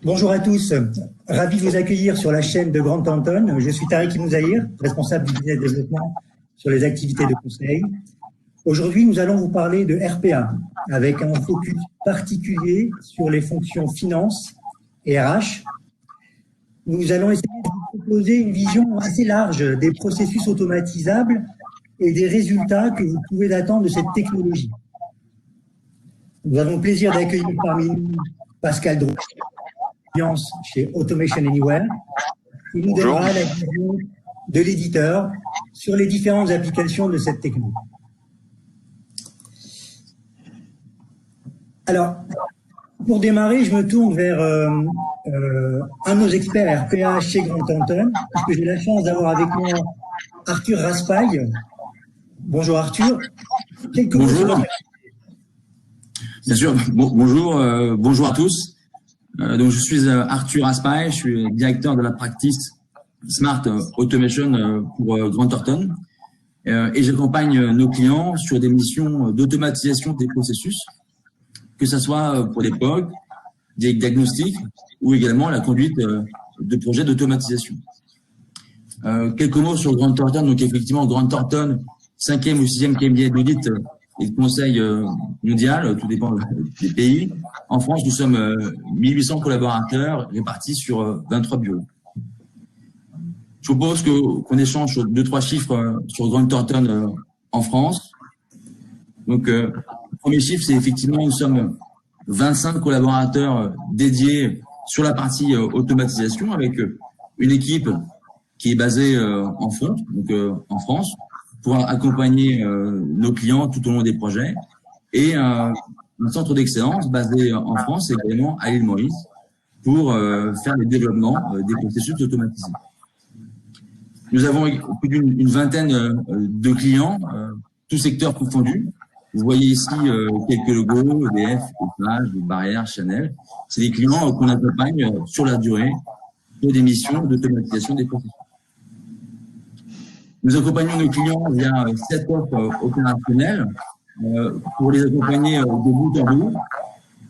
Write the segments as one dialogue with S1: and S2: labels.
S1: Bonjour à tous, ravi de vous accueillir sur la chaîne de Grant Thornton. Je suis Tariq Mouzaïr, responsable du business développement sur les activités de conseil. Aujourd'hui, nous allons vous parler de RPA, avec un focus particulier sur les fonctions finance et RH. Nous allons essayer de vous proposer une vision assez large des processus automatisables et des résultats que vous pouvez attendre de cette technologie. Nous avons le plaisir d'accueillir parmi nous Pascal Drouet, chez Automation Anywhere, qui nous donnera la vision de l'éditeur sur les différentes applications de cette technologie. Alors, pour démarrer, je me tourne vers un de nos experts RPA chez Grant Thornton, puisque j'ai la chance d'avoir avec moi Arthur Raspail. Bonjour Arthur.
S2: Bonjour. Bien sûr, bonjour à tous. Donc je suis Arthur Raspail, je suis directeur de la practice Smart Automation pour Grant Thornton et j'accompagne nos clients sur des missions d'automatisation des processus, que ce soit pour des POC, des diagnostics ou également la conduite de projets d'automatisation. Quelques mots sur Grant Thornton. Donc effectivement, Grant Thornton, 5e ou 6e cabinet d'audit et de conseil mondial, tout dépend des pays. En France, nous sommes 1800 collaborateurs répartis sur 23 bureaux. Je propose qu'on échange sur 2-3 chiffres sur Grant Thornton en France. Donc, premier chiffre, c'est effectivement, nous sommes 25 collaborateurs dédiés sur la partie automatisation avec une équipe qui est basée en front, donc en France, pour accompagner nos clients tout au long des projets, et un centre d'excellence basé en France et également à l'île Maurice pour faire le développement des processus automatisés. Nous avons plus d'une vingtaine de clients, tous secteurs confondus. Vous voyez ici quelques logos, EDF, Eiffage, Barrière, Chanel. C'est des clients qu'on accompagne sur la durée pour des missions d'automatisation des processus. Nous accompagnons nos clients via 7 offres opérationnelles pour les accompagner de bout en bout,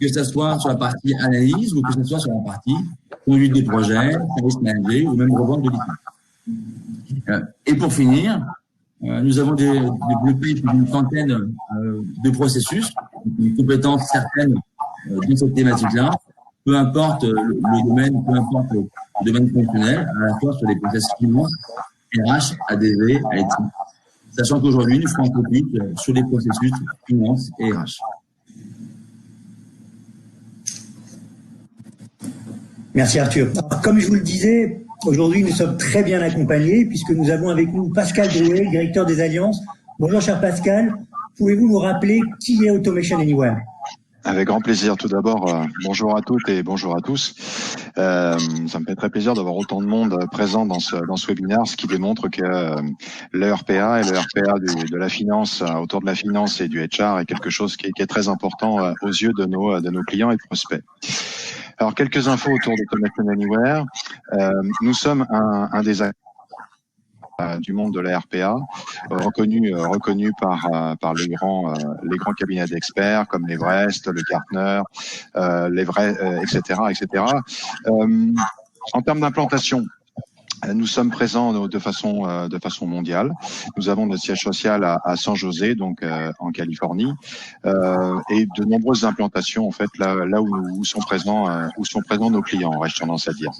S2: que ce soit sur la partie analyse ou que ce soit sur la partie conduite des projets, service managé ou même revente de l'équipe. Et pour finir, nous avons développé une trentaine de processus, une compétence certaine dans cette thématique-là, peu importe le domaine, peu importe le domaine fonctionnel, à la fois sur les processus finance, RH, ADV, IT, sachant qu'aujourd'hui, nous ferons un focus sur les processus finance et RH.
S1: Merci Arthur. Alors, comme je vous le disais, aujourd'hui, nous sommes très bien accompagnés puisque nous avons avec nous Pascal Drouet, directeur des Alliances. Bonjour cher Pascal, pouvez-vous nous rappeler qui est Automation Anywhere ?
S3: Avec grand plaisir. Tout d'abord, bonjour à toutes et bonjour à tous. Ça me fait très plaisir d'avoir autant de monde présent dans ce webinaire, ce qui démontre que le RPA et le RPA de la finance, autour de la finance et du HR est quelque chose qui est très important aux yeux de nos clients et de prospects. Alors, quelques infos autour d'Automation Anywhere. Nous sommes un des acteurs du monde de la RPA, reconnu par les grands cabinets d'experts comme l'Everest, le Gartner, etc., etc. En termes d'implantation, nous sommes présents de façon mondiale. Nous avons notre siège social à San José, donc en Californie, et de nombreuses implantations en fait là où sont présents nos clients, aurais-je tendance à dire.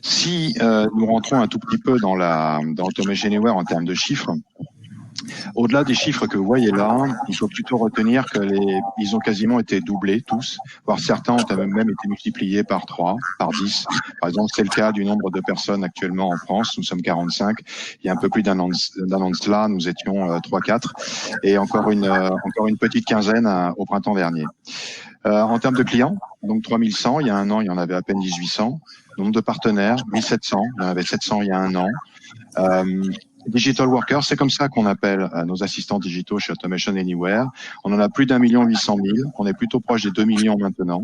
S3: Si nous rentrons un tout petit peu dans Automation Anywhere en termes de chiffres, au-delà des chiffres que vous voyez là, il faut plutôt retenir ils ont quasiment été doublés tous, voire certains ont même été multipliés par 3, par 10. Par exemple, c'est le cas du nombre de personnes actuellement en France. Nous sommes 45. Il y a un peu plus d'un an de cela, nous étions 3-4, et encore une petite quinzaine au printemps dernier. En termes de clients, donc 3100, il y a un an, il y en avait à peine 1800. Nombre de partenaires, 1700, il y en avait 700 il y a un an. Digital Workers, c'est comme ça qu'on appelle nos assistants digitaux chez Automation Anywhere. On en a plus d'1 800 000, on est plutôt proche des 2 millions maintenant.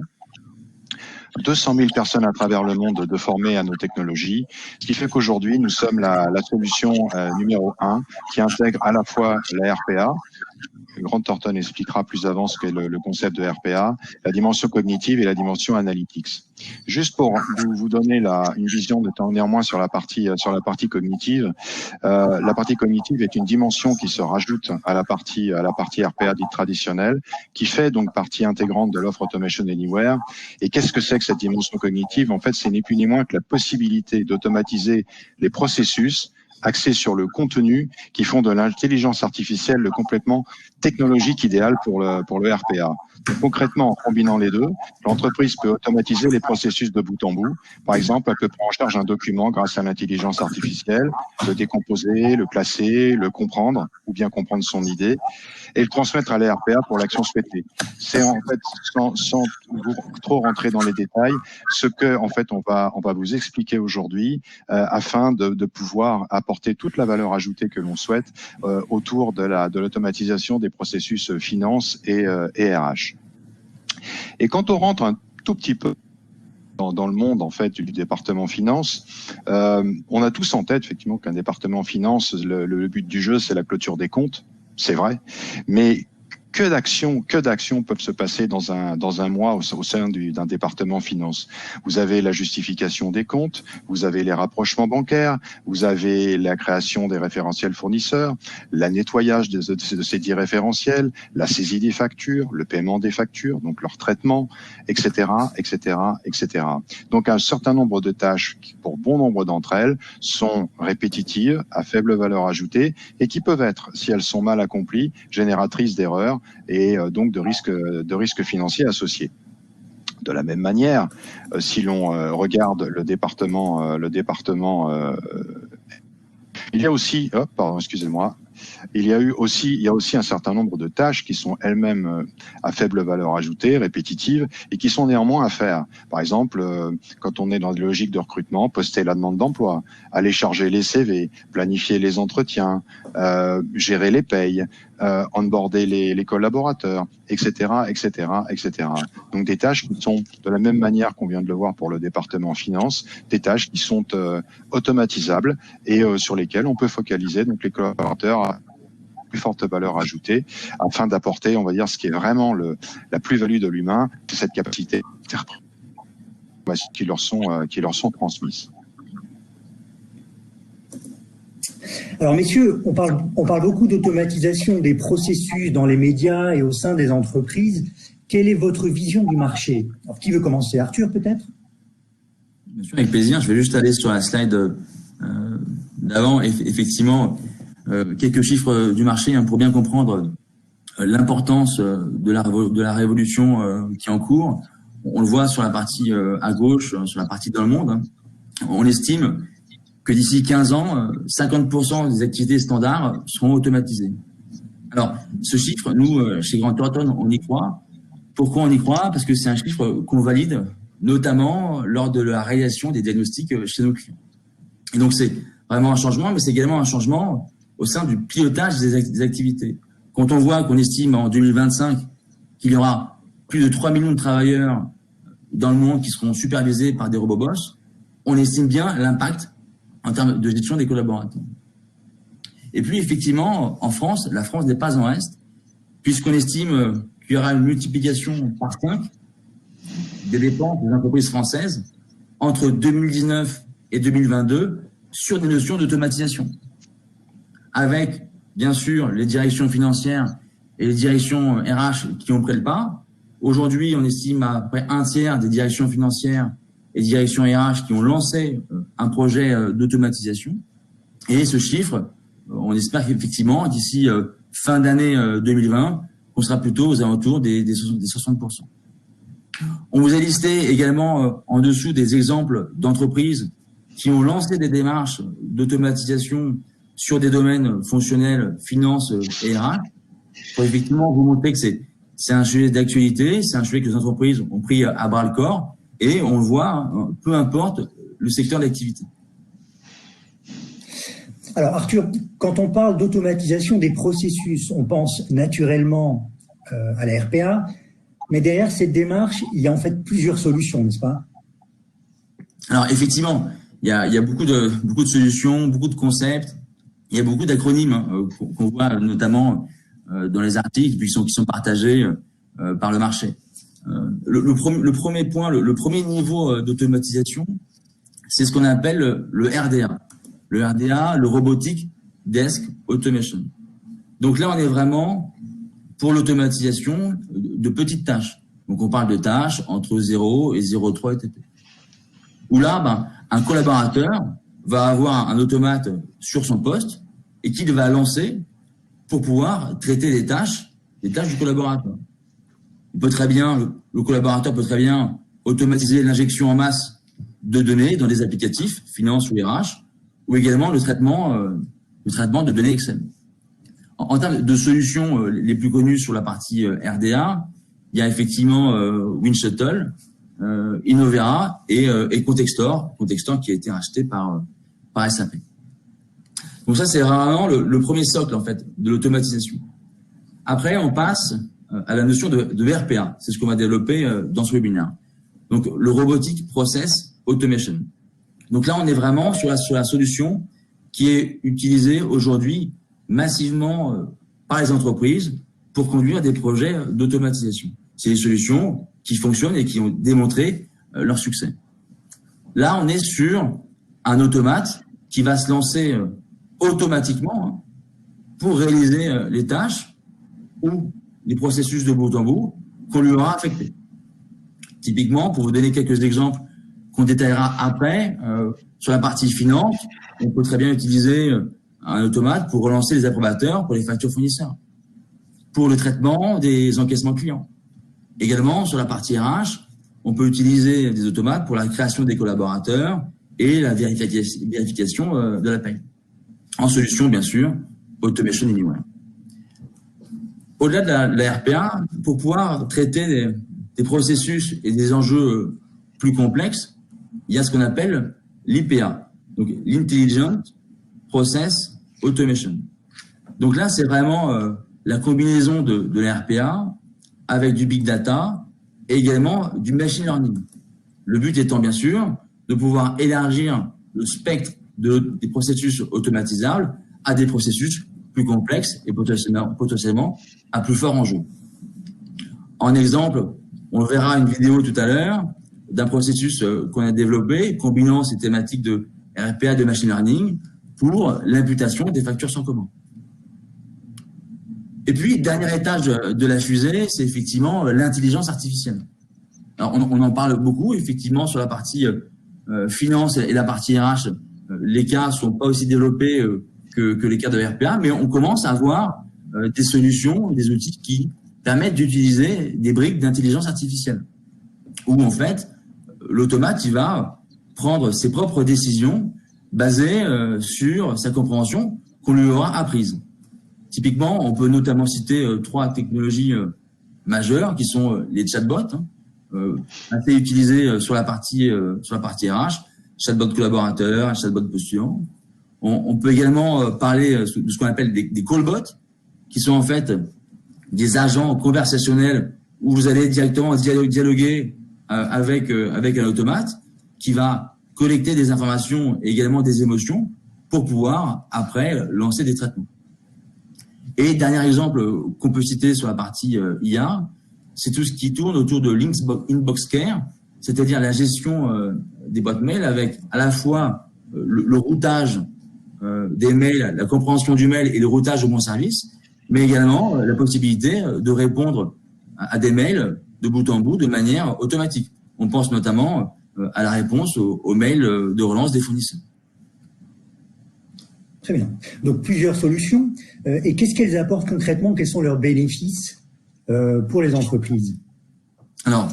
S3: 200 000 personnes à travers le monde de former à nos technologies, ce qui fait qu'aujourd'hui, nous sommes la solution numéro 1 qui intègre à la fois la RPA, Grant Thornton expliquera plus avant ce qu'est le concept de RPA, la dimension cognitive et la dimension analytics. Juste pour vous donner une vision de temps néanmoins sur la partie cognitive, la partie cognitive est une dimension qui se rajoute à la partie RPA dite traditionnelle, qui fait donc partie intégrante de l'offre Automation Anywhere. Et qu'est-ce que c'est que cette dimension cognitive? En fait, c'est ni plus ni moins que la possibilité d'automatiser les processus axés sur le contenu qui font de l'intelligence artificielle le complètement technologique idéal pour le RPA. Donc, concrètement, en combinant les deux, l'entreprise peut automatiser les processus de bout en bout. Par exemple, elle peut prendre en charge un document grâce à l'intelligence artificielle, le décomposer, le classer, le comprendre, ou bien comprendre son idée, et le transmettre à l'RPA pour l'action souhaitée. C'est en fait, sans trop rentrer dans les détails, ce que en fait on va vous expliquer aujourd'hui afin de pouvoir apporter toute la valeur ajoutée que l'on souhaite autour de l'automatisation des processus finance et RH. Et quand on rentre un tout petit peu dans le monde en fait du département finance, on a tous en tête effectivement qu'un département finance, le but du jeu, c'est la clôture des comptes, c'est vrai, mais que d'actions peuvent se passer dans un mois au sein d'un département finance. Vous avez la justification des comptes, vous avez les rapprochements bancaires, vous avez la création des référentiels fournisseurs, le nettoyage de ces 10 référentiels, la saisie des factures, le paiement des factures, donc leur traitement, etc., etc., etc. Donc un certain nombre de tâches qui, pour bon nombre d'entre elles, sont répétitives, à faible valeur ajoutée, et qui peuvent être, si elles sont mal accomplies, génératrices d'erreurs et donc de risques financiers associés. De la même manière, si l'on regarde le département, il y a aussi, il y a aussi un certain nombre de tâches qui sont elles-mêmes à faible valeur ajoutée, répétitives, et qui sont néanmoins à faire. Par exemple, quand on est dans des logiques de recrutement, poster la demande d'emploi, aller charger les CV, planifier les entretiens, gérer les payes, onboarder les collaborateurs, etc., etc., etc. Donc des tâches qui sont, de la même manière qu'on vient de le voir pour le département finance, des tâches qui sont automatisables et sur lesquelles on peut focaliser donc les collaborateurs à plus forte valeur ajoutée afin d'apporter, on va dire, ce qui est vraiment la plus-value de l'humain, c'est cette capacité qui leur sont transmises.
S1: Alors, messieurs, on parle beaucoup d'automatisation des processus dans les médias et au sein des entreprises. Quelle est votre vision du marché? Alors, qui veut commencer? Arthur, peut-être?
S2: Bien sûr, avec plaisir. Je vais juste aller sur la slide d'avant. Effectivement, quelques chiffres du marché pour bien comprendre l'importance de la révolution qui est en cours. On le voit sur la partie à gauche, sur la partie dans le monde. On estime que d'ici 15 ans, 50% des activités standards seront automatisées. Alors, ce chiffre, nous, chez Grant Thornton, on y croit. Pourquoi on y croit? Parce que c'est un chiffre qu'on valide, notamment lors de la réalisation des diagnostics chez nos clients. Et donc, c'est vraiment un changement, mais c'est également un changement au sein du pilotage des activités. Quand on voit qu'on estime en 2025 qu'il y aura plus de 3 millions de travailleurs dans le monde qui seront supervisés par des robots boss, on estime bien l'impact en termes de gestion des collaborateurs. Et puis, effectivement, en France, la France n'est pas en reste, puisqu'on estime qu'il y aura une multiplication par 5 des dépenses des entreprises françaises entre 2019 et 2022 sur des notions d'automatisation. Avec, bien sûr, les directions financières et les directions RH qui ont pris le pas. Aujourd'hui, on estime à peu près un tiers des directions financières et directions RH qui ont lancé un projet d'automatisation. Et ce chiffre, on espère qu'effectivement, d'ici fin d'année 2020, on sera plutôt aux alentours des 60%. On vous a listé également en dessous des exemples d'entreprises qui ont lancé des démarches d'automatisation sur des domaines fonctionnels, finance et RH, pour effectivement vous montrer que c'est un sujet d'actualité, c'est un sujet que les entreprises ont pris à bras le corps, et on le voit, peu importe le secteur d'activité.
S1: Alors Arthur, quand on parle d'automatisation des processus, on pense naturellement à la RPA, mais derrière cette démarche, il y a en fait plusieurs solutions, n'est-ce pas?
S2: Alors effectivement, il y a beaucoup de solutions, beaucoup de concepts, il y a beaucoup d'acronymes qu'on voit notamment dans les articles qui sont partagés par le marché. Le premier point, le premier niveau d'automatisation, c'est ce qu'on appelle le RDA. Le RDA, le Robotic Desk Automation. Donc là, on est vraiment pour l'automatisation de petites tâches. Donc on parle de tâches entre 0 et 0,3 ETP. Où là, un collaborateur va avoir un automate sur son poste et qu'il va lancer pour pouvoir traiter les tâches du collaborateur. Il peut très bien, le collaborateur peut très bien automatiser l'injection en masse de données dans des applicatifs, finance ou RH, ou également le traitement de données Excel. En termes de solutions les plus connues sur la partie RDA, il y a effectivement WinShuttle, Innovera et Contextor qui a été racheté par SAP. Donc ça, c'est vraiment le premier socle en fait de l'automatisation. Après, on passe à la notion de RPA. C'est ce qu'on va développer dans ce webinaire. Donc, le Robotic Process Automation. Donc là, on est vraiment sur la solution qui est utilisée aujourd'hui massivement par les entreprises pour conduire des projets d'automatisation. C'est des solutions qui fonctionnent et qui ont démontré leur succès. Là, on est sur un automate qui va se lancer automatiquement pour réaliser les tâches ou les processus de bout en bout qu'on lui aura affectés. Typiquement, pour vous donner quelques exemples qu'on détaillera après, sur la partie finance, on peut très bien utiliser un automate pour relancer les approbateurs pour les factures fournisseurs, pour le traitement des encaissements clients. Également, sur la partie RH, on peut utiliser des automates pour la création des collaborateurs et la vérification de la paie. En solution, bien sûr, Automation Anywhere. Au-delà de la RPA, pour pouvoir traiter des processus et des enjeux plus complexes, il y a ce qu'on appelle l'IPA, donc l'Intelligent Process Automation. Donc là, c'est vraiment la combinaison de la RPA avec du big data et également du machine learning. Le but étant bien sûr de pouvoir élargir le spectre des processus automatisables à des processus plus complexes et potentiellement à plus fort enjeu. En exemple, on verra une vidéo tout à l'heure d'un processus qu'on a développé combinant ces thématiques de RPA de machine learning pour l'imputation des factures sans commande. Et puis, dernier étage de la fusée, c'est effectivement l'intelligence artificielle. Alors, on en parle beaucoup, effectivement, sur la partie finance et la partie RH. Les cas sont pas aussi développés que les cas de RPA, mais on commence à avoir des solutions, des outils qui permettent d'utiliser des briques d'intelligence artificielle. Où, en fait, l'automate, il va prendre ses propres décisions basées sur sa compréhension qu'on lui aura apprise. Typiquement, on peut notamment citer 3 technologies majeures qui sont les chatbots, assez utilisés sur la partie RH, chatbot collaborateur, chatbot postulant. On peut également parler de ce qu'on appelle des callbots, qui sont en fait des agents conversationnels où vous allez directement dialoguer avec un automate qui va collecter des informations et également des émotions pour pouvoir après lancer des traitements. Et dernier exemple qu'on peut citer sur la partie IA, c'est tout ce qui tourne autour de l'inbox care, c'est-à-dire la gestion des boîtes mail avec à la fois le routage des mails, la compréhension du mail et le routage au bon service, mais également la possibilité de répondre à des mails de bout en bout de manière automatique. On pense notamment à la réponse aux mails de relance des fournisseurs.
S1: Très bien. Donc, plusieurs solutions. Et qu'est-ce qu'elles apportent concrètement? Quels sont leurs bénéfices pour les entreprises?
S2: Alors,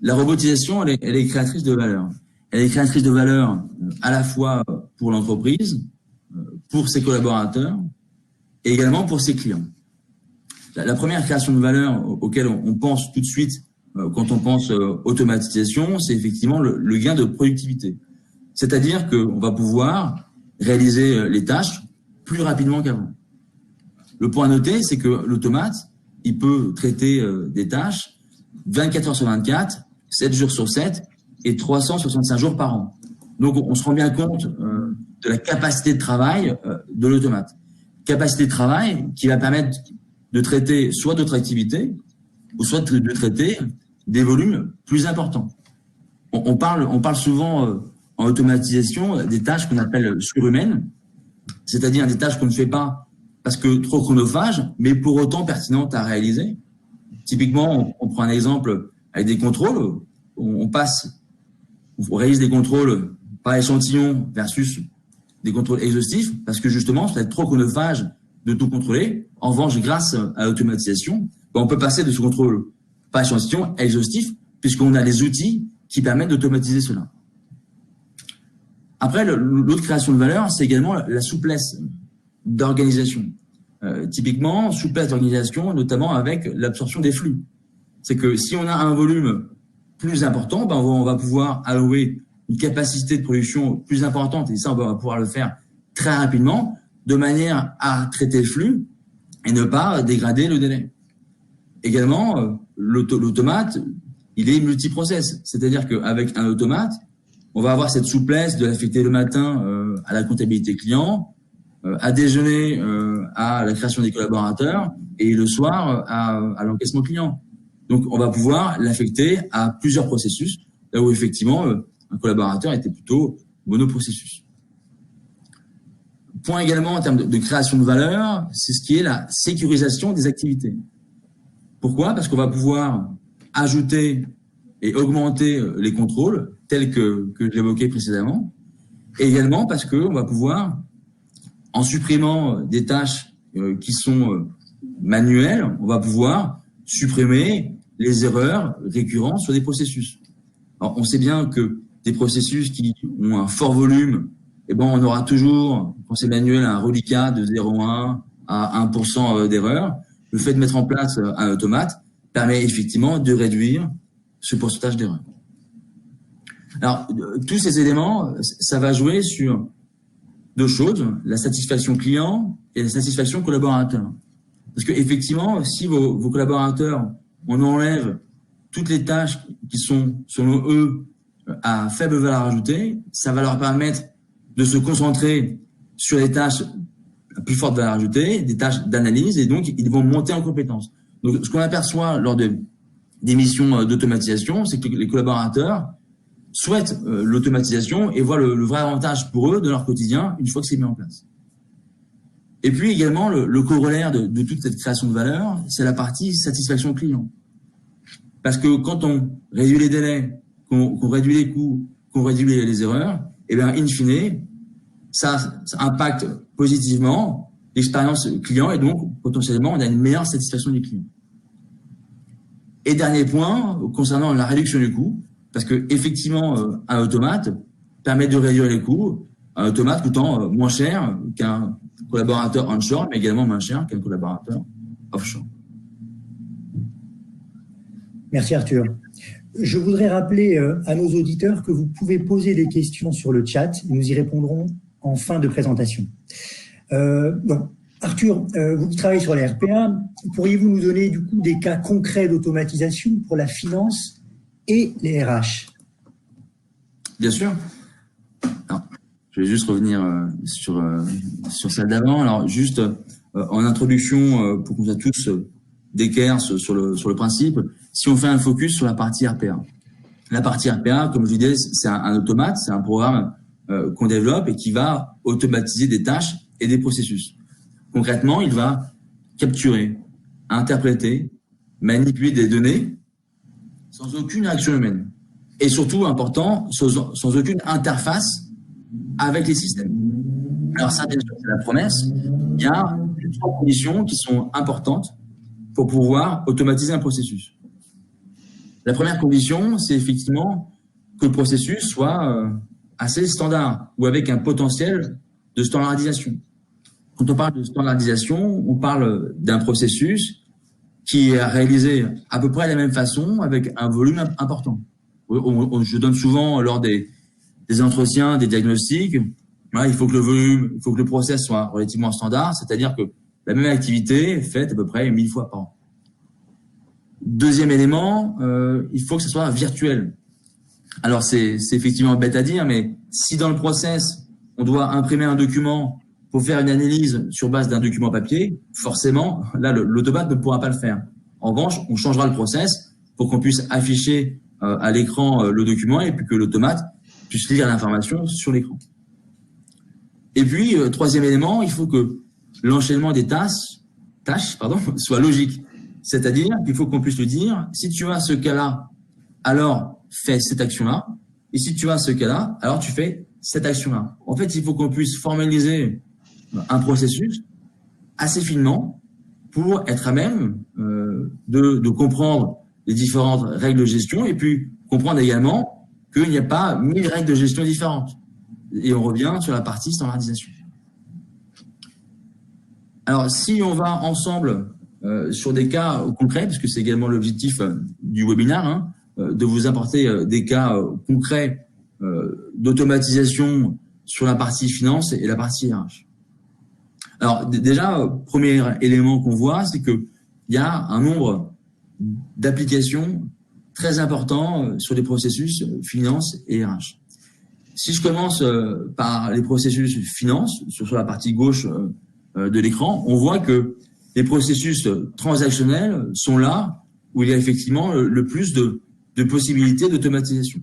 S2: la robotisation, elle est créatrice de valeur. Elle est créatrice de valeur à la fois pour l'entreprise, pour ses collaborateurs et également pour ses clients. La première création de valeur auquel on pense tout de suite quand on pense automatisation, c'est effectivement le gain de productivité. C'est-à-dire qu'on va pouvoir réaliser les tâches plus rapidement qu'avant. Le point à noter, c'est que l'automate, il peut traiter des tâches 24 heures sur 24, 7 jours sur 7 et 365 jours par an. Donc, on se rend bien compte de la capacité de travail de l'automate. capacité de travail qui va permettre de traiter soit d'autres activités ou soit de traiter des volumes plus importants. On parle souvent en automatisation des tâches qu'on appelle surhumaines, c'est-à-dire des tâches qu'on ne fait pas parce que trop chronophages, mais pour autant pertinentes à réaliser. Typiquement, on prend un exemple avec des contrôles, on réalise des contrôles par échantillon versus des contrôles exhaustifs, parce que justement, ça va être trop chronophage de tout contrôler. En revanche, grâce à l'automatisation, on peut passer de ce contrôle par échantillon à exhaustif, puisqu'on a les outils qui permettent d'automatiser cela. Après, l'autre création de valeur, c'est également la souplesse d'organisation. Typiquement, souplesse d'organisation, notamment avec l'absorption des flux. C'est que si on a un volume plus important, on va pouvoir allouer une capacité de production plus importante, et ça, on va pouvoir le faire très rapidement, de manière à traiter le flux et ne pas dégrader le délai. Également, l'automate, il est multiprocess, c'est-à-dire qu'avec un automate, on va avoir cette souplesse de l'affecter le matin à la comptabilité client, à déjeuner à la création des collaborateurs et le soir à l'encaissement client. Donc, on va pouvoir l'affecter à plusieurs processus, là où effectivement, un collaborateur était plutôt monoprocessus. Point également en termes de création de valeur, c'est ce qui est la sécurisation des activités. Pourquoi? Parce qu'on va pouvoir ajouter et augmenter les contrôles tels que j'évoquais précédemment, et également parce qu'on va pouvoir, en supprimant des tâches qui sont manuelles, on va pouvoir supprimer les erreurs récurrentes sur des processus. Alors, on sait bien que des processus qui ont un fort volume, on aura toujours, quand c'est manuel, un reliquat de 0,1 à 1% d'erreur. Le fait de mettre en place un automate permet effectivement de réduire ce pourcentage d'erreur. Alors, tous ces éléments, ça va jouer sur deux choses, la satisfaction client et la satisfaction collaborateur. Parce que effectivement, si vos collaborateurs, on enlève toutes les tâches qui sont, selon eux, à faible valeur ajoutée, ça va leur permettre de se concentrer sur les tâches à plus forte valeur ajoutée, des tâches d'analyse, et donc ils vont monter en compétences. Donc, ce qu'on aperçoit lors des missions d'automatisation, c'est que les collaborateurs souhaitent l'automatisation et voient le vrai avantage pour eux de leur quotidien une fois que c'est mis en place. Et puis également, le corollaire de toute cette création de valeur, c'est la partie satisfaction client. Parce que quand on réduit les délais, qu'on réduit les coûts, qu'on réduit les erreurs, in fine, ça impacte positivement l'expérience client et donc, potentiellement, on a une meilleure satisfaction du client. Et dernier point, concernant la réduction du coût, parce que effectivement, un automate permet de réduire les coûts, un automate coûtant moins cher qu'un collaborateur onshore, mais également moins cher qu'un collaborateur offshore.
S1: Merci Arthur. Je voudrais rappeler à nos auditeurs que vous pouvez poser des questions sur le chat et nous y répondrons en fin de présentation. Arthur, vous qui travaillez sur les RPA, pourriez-vous nous donner du coup des cas concrets d'automatisation pour la finance et les RH?
S2: Bien sûr. Alors, je vais juste revenir sur celle d'avant. Alors, juste en introduction, pour qu'on soit tous d'équerre sur le principe, si on fait un focus sur la partie RPA. La partie RPA, comme je vous disais, c'est un automate, c'est un programme qu'on développe et qui va automatiser des tâches et des processus. Concrètement, il va capturer, interpréter, manipuler des données sans aucune action humaine. Et surtout, important, sans aucune interface avec les systèmes. Alors ça, bien sûr, c'est la promesse. Il y a trois conditions qui sont importantes pour pouvoir automatiser un processus. La première condition, c'est effectivement que le processus soit assez standard ou avec un potentiel de standardisation. Quand on parle de standardisation, on parle d'un processus qui est réalisé à peu près de la même façon avec un volume important. Je donne souvent lors des entretiens, des diagnostics, il faut que le volume, il faut que le process soit relativement standard, c'est-à-dire que la même activité est faite à peu près 1000 fois par an. Deuxième élément, il faut que ce soit virtuel. Alors c'est effectivement bête à dire, mais si dans le process, on doit imprimer un document pour faire une analyse sur base d'un document papier, forcément, là, l'automate ne pourra pas le faire. En revanche, on changera le process pour qu'on puisse afficher à l'écran le document et puis que l'automate puisse lire l'information sur l'écran. Et puis, troisième élément, il faut que l'enchaînement des tâches soit logique. C'est-à-dire qu'il faut qu'on puisse lui dire, si tu as ce cas-là, alors fais cette action-là. Et si tu as ce cas-là, alors tu fais cette action-là. En fait, il faut qu'on puisse formaliser un processus assez finement pour être à même de comprendre les différentes règles de gestion et puis comprendre également qu'il n'y a pas 1000 règles de gestion différentes. Et on revient sur la partie standardisation. Alors, si on va ensemble sur des cas concrets, parce que c'est également l'objectif du webinaire, de vous apporter des cas concrets d'automatisation sur la partie finance et la partie RH. Alors déjà, premier élément qu'on voit, c'est qu'il y a un nombre d'applications très important sur les processus finance et RH. Si je commence par les processus finance, sur la partie gauche de l'écran, on voit que les processus transactionnels sont là où il y a effectivement le plus de possibilités d'automatisation,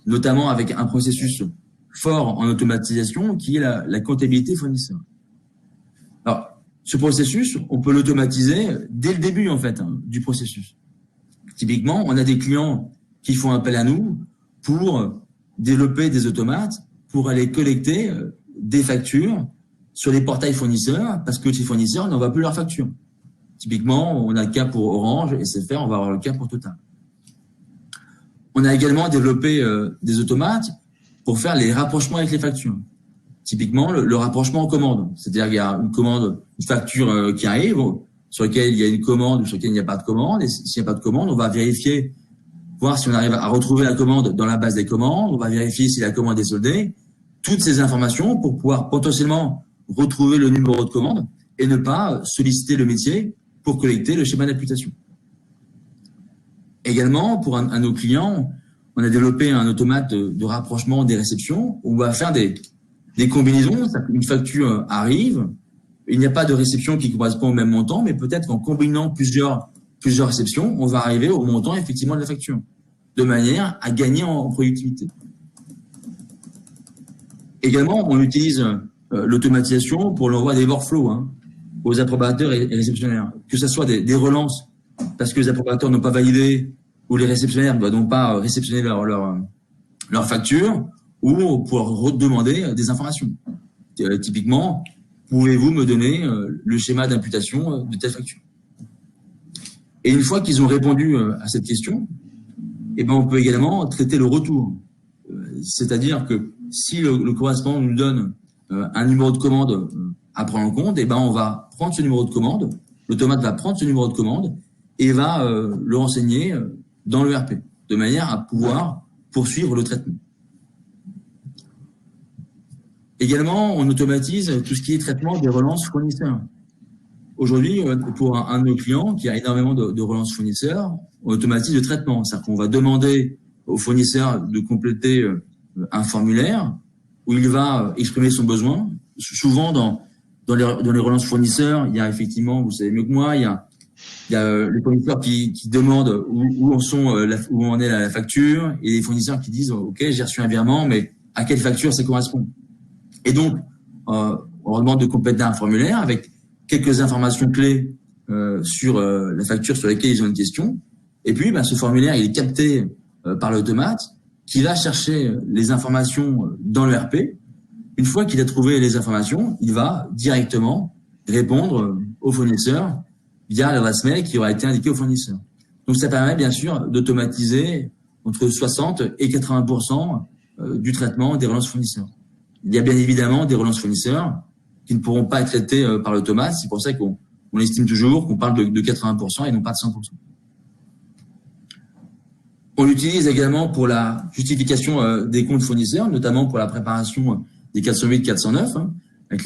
S2: notamment avec un processus fort en automatisation qui est la comptabilité fournisseur. Alors, ce processus, on peut l'automatiser dès le début en fait du processus. Typiquement, on a des clients qui font appel à nous pour développer des automates pour aller collecter des factures sur les portails fournisseurs parce que ces fournisseurs n'envoient plus leurs factures. Typiquement, on a le cas pour Orange et SFR, on va avoir le cas pour Total. On a également développé des automates pour faire les rapprochements avec les factures. Typiquement, le rapprochement en commande. C'est-à-dire qu'il y a une facture qui arrive, sur laquelle il y a une commande ou sur laquelle il n'y a pas de commande. Et s'il n'y a pas de commande, on va vérifier, voir si on arrive à retrouver la commande dans la base des commandes. On va vérifier si la commande est soldée. Toutes ces informations pour pouvoir potentiellement retrouver le numéro de commande et ne pas solliciter le métier pour collecter le schéma d'imputation. Également, pour un de nos clients, on a développé un automate de rapprochement des réceptions où on va faire des combinaisons. Une facture arrive, il n'y a pas de réception qui correspond au même montant, mais peut-être qu'en combinant plusieurs réceptions, on va arriver au montant effectivement de la facture, de manière à gagner en productivité. Également, on utilise l'automatisation pour l'envoi des workflows aux approbateurs et réceptionnaires, que ce soit des relances parce que les approbateurs n'ont pas validé ou les réceptionnaires ne doivent donc pas réceptionner leur facture, ou pour demander des informations. Typiquement, pouvez-vous me donner le schéma d'imputation de telle facture? Et une fois qu'ils ont répondu à cette question, on peut également traiter le retour. C'est-à-dire que si le correspondant nous donne un numéro de commande à prendre en compte, on va prendre ce numéro de commande, l'automate va prendre ce numéro de commande et va le renseigner dans l'ERP, de manière à pouvoir poursuivre le traitement. Également, on automatise tout ce qui est traitement des relances fournisseurs. Aujourd'hui, pour un de nos clients qui a énormément de relances fournisseurs, on automatise le traitement. C'est-à-dire qu'on va demander au fournisseur de compléter un formulaire où il va exprimer son besoin. Souvent, dans les relances fournisseurs, il y a effectivement, vous savez mieux que moi, il y a les fournisseurs qui demandent où en est la facture et les fournisseurs qui disent « Ok, j'ai reçu un virement, mais à quelle facture ça correspond ?» Et donc, on leur demande de compléter un formulaire avec quelques informations clés sur la facture sur laquelle ils ont une question. Et puis, ce formulaire, il est capté par l'automate qui va chercher les informations dans l'ERP. Une fois qu'il a trouvé les informations, il va directement répondre au fournisseur via l'adresse mail qui aura été indiquée au fournisseur. Donc, ça permet bien sûr d'automatiser entre 60 et 80% du traitement des relances fournisseurs. Il y a bien évidemment des relances fournisseurs qui ne pourront pas être traitées par l'automate. C'est pour ça qu'on estime toujours qu'on parle de 80% et non pas de 100%. On l'utilise également pour la justification des comptes fournisseurs, notamment pour la préparation des 408-409 avec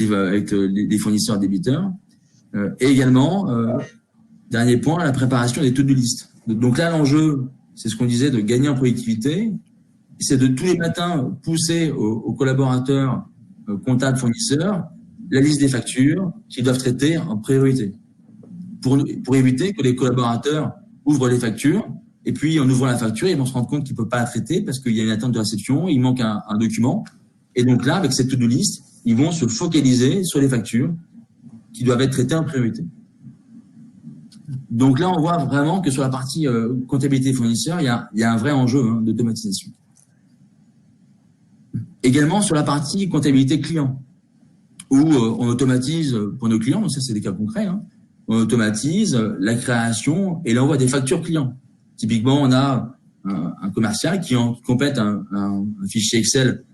S2: les fournisseurs débiteurs. Et également, dernier point, la préparation des to-do list. Donc là, l'enjeu, c'est ce qu'on disait, de gagner en productivité. C'est de tous les matins pousser aux collaborateurs comptables fournisseurs la liste des factures qu'ils doivent traiter en priorité pour éviter que les collaborateurs ouvrent les factures et puis en ouvrant la facture, ils vont se rendre compte qu'ils ne peuvent pas la traiter parce qu'il y a une attente de réception, il manque un document. Et donc là, avec cette to-do list, ils vont se focaliser sur les factures qui doivent être traitées en priorité. Donc là, on voit vraiment que sur la partie comptabilité fournisseur, il y a un vrai enjeu d'automatisation. Également sur la partie comptabilité client, où on automatise pour nos clients, donc ça c'est des cas concrets, on automatise la création et l'envoi des factures clients. Typiquement, on a un commercial qui complète un fichier Excel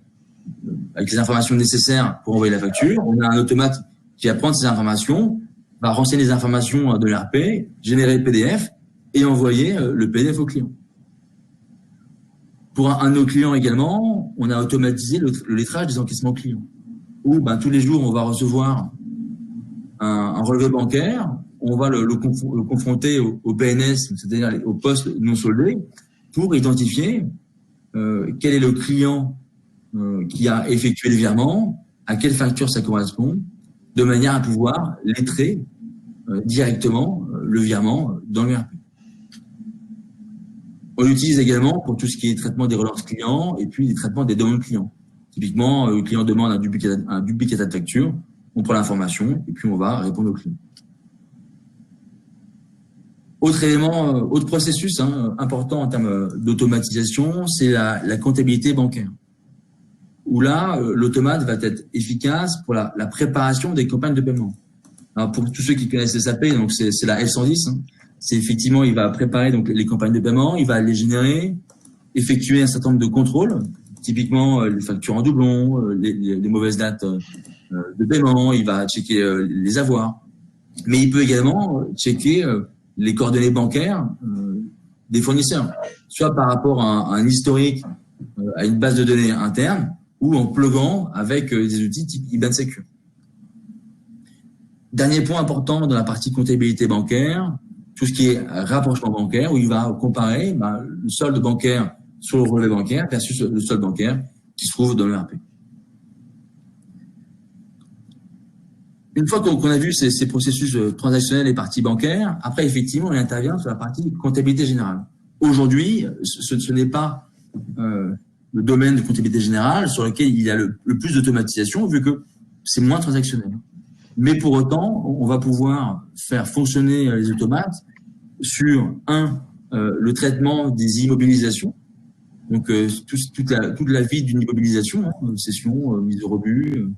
S2: avec les informations nécessaires pour envoyer la facture. On a un automate qui va prendre ces informations, va renseigner les informations de l'ERP, générer le PDF et envoyer le PDF au client. Pour un de nos clients également, on a automatisé le lettrage des encaissements clients, où tous les jours, on va recevoir un relevé bancaire, on va le confronter au PNS, c'est-à-dire au poste non soldé, pour identifier quel est le client qui a effectué le virement, à quelle facture ça correspond, de manière à pouvoir lettrer directement le virement dans l'ERP. On l'utilise également pour tout ce qui est traitement des relances clients et puis les traitements des demandes clients. Typiquement, le client demande un duplicata de facture, on prend l'information et puis on va répondre au client. Autre élément, autre processus important en termes d'automatisation, c'est la comptabilité bancaire. Où là, l'automate va être efficace pour la préparation des campagnes de paiement. Alors pour tous ceux qui connaissent SAP, donc c'est la L110. C'est effectivement, il va préparer donc les campagnes de paiement, il va les générer, effectuer un certain nombre de contrôles, typiquement les factures en doublon, les mauvaises dates de paiement, il va checker les avoirs. Mais il peut également checker les coordonnées bancaires des fournisseurs, soit par rapport à un historique, à une base de données interne, ou en pluguant avec des outils type IBAN Secure. Dernier point important dans la partie comptabilité bancaire, tout ce qui est rapprochement bancaire, où il va comparer le solde bancaire sur le relevé bancaire versus le solde bancaire qui se trouve dans l'ERP. Une fois qu'on a vu ces processus transactionnels et parties bancaires, après, effectivement, on intervient sur la partie comptabilité générale. Aujourd'hui, ce n'est pas le domaine de comptabilité générale sur lequel il y a le plus d'automatisation, vu que c'est moins transactionnel. Mais pour autant, on va pouvoir faire fonctionner les automates sur, le traitement des immobilisations, donc toute la vie d'une immobilisation, cession, mise au rebut,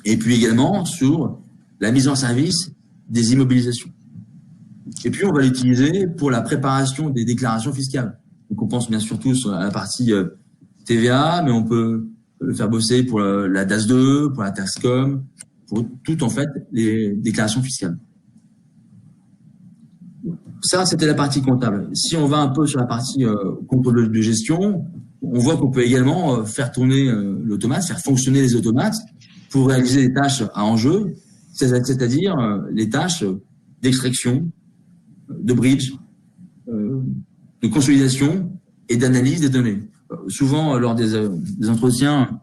S2: et puis également sur la mise en service des immobilisations. Et puis, on va l'utiliser pour la préparation des déclarations fiscales. Donc, on pense bien sûr tous à la partie TVA, mais on peut le faire bosser pour la DAS2, pour la TAXCOM, pour toutes, en fait, les déclarations fiscales. Ça, c'était la partie comptable. Si on va un peu sur la partie contrôle de gestion, on voit qu'on peut également faire tourner l'automate, faire fonctionner les automates pour réaliser des tâches à enjeu, c'est-à-dire les tâches d'extraction, de bridge, de consolidation et d'analyse des données. Souvent, lors des entretiens,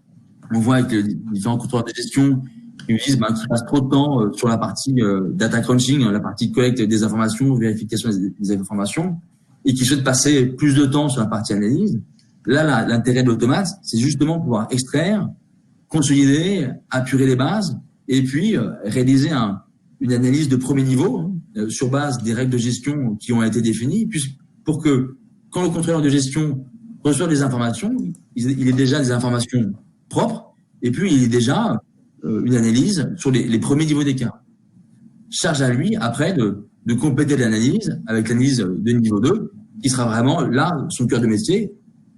S2: on voit avec les différents contrôleurs de gestion qui nous disent qu'ils passent trop de temps sur la partie data crunching, la partie collecte des informations, vérification des informations, et qui souhaitent passer plus de temps sur la partie analyse. Là, l'intérêt de l'automate, c'est justement pouvoir extraire, consolider, apurer les bases, et puis réaliser une analyse de premier niveau sur base des règles de gestion qui ont été définies, pour que quand le contrôleur de gestion reçoit des informations, il ait déjà des informations propres, et puis il ait déjà une analyse sur les premiers niveaux d'écart. Charge à lui, après, de compléter l'analyse avec l'analyse de niveau 2, qui sera vraiment là, son cœur de métier.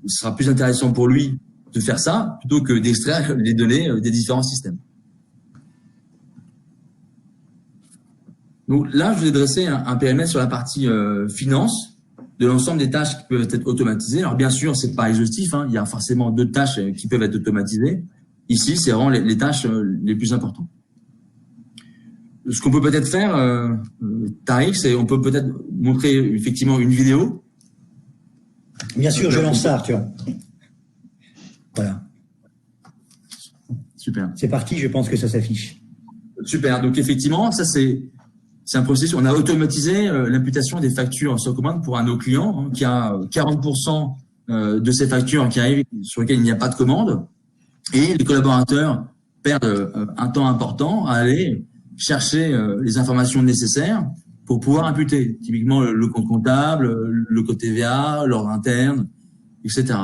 S2: Il sera plus intéressant pour lui de faire ça plutôt que d'extraire les données des différents systèmes. Donc là, je vous ai dressé un périmètre sur la partie finance de l'ensemble des tâches qui peuvent être automatisées. Alors bien sûr, c'est pas exhaustif, il y a forcément d'autres tâches qui peuvent être automatisées. Ici, c'est vraiment les tâches les plus importantes. Ce qu'on peut peut-être faire, Tariq, c'est on peut peut-être montrer effectivement une vidéo.
S1: Bien sûr, je lance ça, Arthur. Voilà.
S2: Super.
S1: C'est parti, je pense que ça s'affiche.
S2: Super. Donc effectivement, ça c'est un processus. On a automatisé l'imputation des factures sur commande pour un de nos clients qui a 40% de ces factures qui arrivent sur lesquelles il n'y a pas de commande, et les collaborateurs perdent un temps important à aller chercher les informations nécessaires pour pouvoir imputer. Typiquement le compte comptable, le code TVA, l'ordre interne, etc.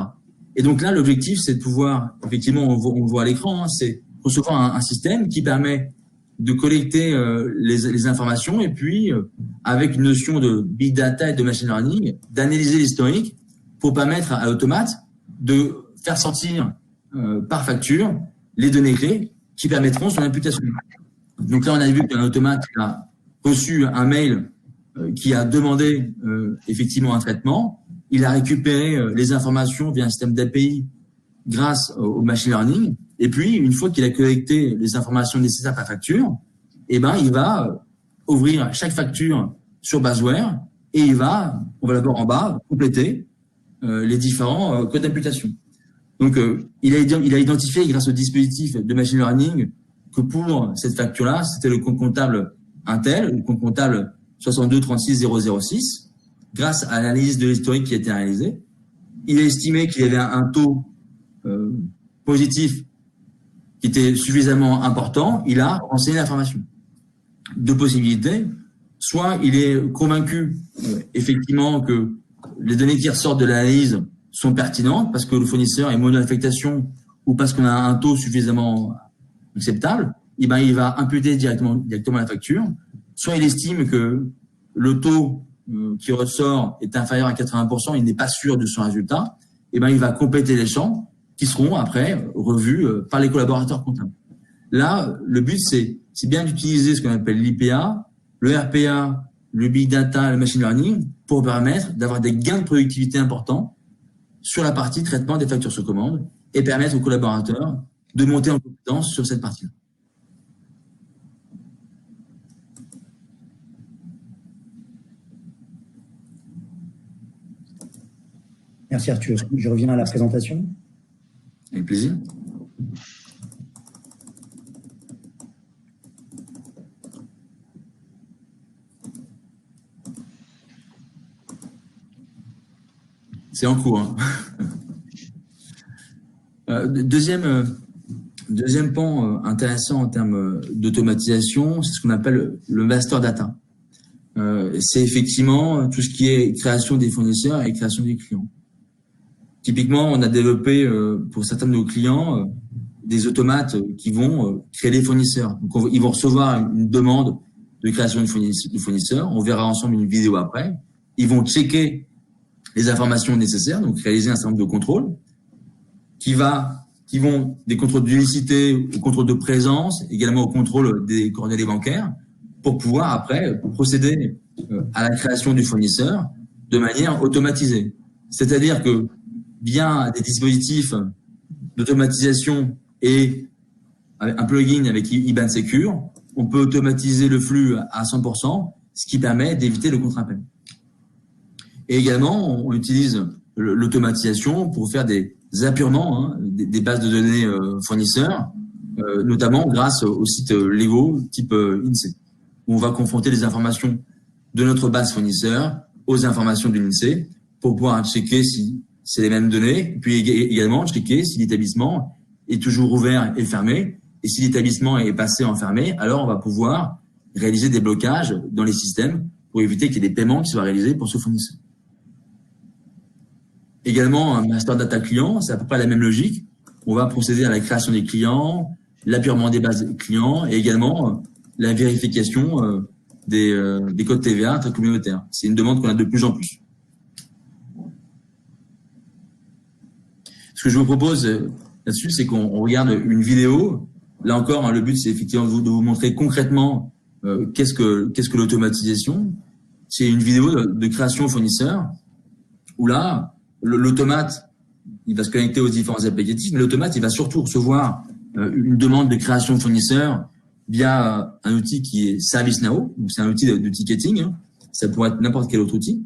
S2: Et donc là, l'objectif, c'est de pouvoir, effectivement, on le voit à l'écran, c'est concevoir un système qui permet de collecter les informations et puis, avec une notion de big data et de machine learning, d'analyser l'historique pour permettre à l'automate de faire sortir par facture les données clés qui permettront son imputation. Donc là, on a vu qu'un automate a reçu un mail qui a demandé effectivement un traitement. Il a récupéré les informations via un système d'API grâce au machine learning. Et puis, une fois qu'il a collecté les informations nécessaires par facture, eh ben, il va ouvrir chaque facture sur Basware et on va d'abord en bas compléter les différents codes d'imputation. Donc, il a identifié grâce au dispositif de machine learning que pour cette facture-là, c'était le compte comptable Intel, le compte comptable 6236006. Grâce à l'analyse de l'historique qui a été réalisée, il a estimé qu'il y avait un taux positif qui était suffisamment important. Il a renseigné l'information. Deux possibilités. Soit il est convaincu effectivement que les données qui ressortent de l'analyse sont pertinentes parce que le fournisseur est mono-affectation ou parce qu'on a un taux suffisamment acceptable, et ben il va imputer directement la facture. Soit il estime que le taux qui ressort est inférieur à 80%, il n'est pas sûr de son résultat, et ben il va compléter les champs qui seront après revus par les collaborateurs comptables. Là, le but c'est bien d'utiliser ce qu'on appelle l'IPA, le RPA, le big data, le machine learning pour permettre d'avoir des gains de productivité importants sur la partie traitement des factures sur commande et permettre aux collaborateurs de monter en compétence sur cette partie-là.
S1: Merci Arthur. Je reviens à la présentation.
S2: Avec plaisir. C'est en cours. Hein. Deuxième pan intéressant en termes d'automatisation, c'est ce qu'on appelle le master data. C'est effectivement tout ce qui est création des fournisseurs et création des clients. Typiquement, on a développé pour certains de nos clients des automates qui vont créer des fournisseurs. Donc, ils vont recevoir une demande de création de fournisseurs. On verra ensemble une vidéo après. Ils vont checker les informations nécessaires, donc réaliser un certain nombre de contrôles qui vont des contrôles d'unicité au contrôle de présence, également au contrôle des coordonnées bancaires, pour pouvoir après procéder à la création du fournisseur de manière automatisée. C'est-à-dire que via des dispositifs d'automatisation et un plugin avec IBAN Secure, on peut automatiser le flux à 100%, ce qui permet d'éviter le contre-appel. Et également, on utilise l'automatisation pour faire des apurements des bases de données fournisseurs, notamment grâce aux sites légaux type INSEE, où on va confronter les informations de notre base fournisseur aux informations de l'INSEE pour pouvoir checker si c'est les mêmes données, puis également checker si l'établissement est toujours ouvert et fermé, et si l'établissement est passé en fermé, alors on va pouvoir réaliser des blocages dans les systèmes pour éviter qu'il y ait des paiements qui soient réalisés pour ce fournisseur. Également, un master data client, c'est à peu près la même logique. On va procéder à la création des clients, l'appurement des bases clients et également la vérification des codes TVA intracommunautaires. C'est une demande qu'on a de plus en plus. Ce que je vous propose là-dessus, c'est qu'on regarde une vidéo. Là encore, le but, c'est effectivement de vous montrer concrètement qu'est-ce que l'automatisation. C'est une vidéo de création fournisseur où là, l'automate, il va se connecter aux différents applicatifs, mais l'automate, il va surtout recevoir une demande de création de fournisseur via un outil qui est ServiceNow. Donc c'est un outil de ticketing. Ça pourrait être n'importe quel autre outil.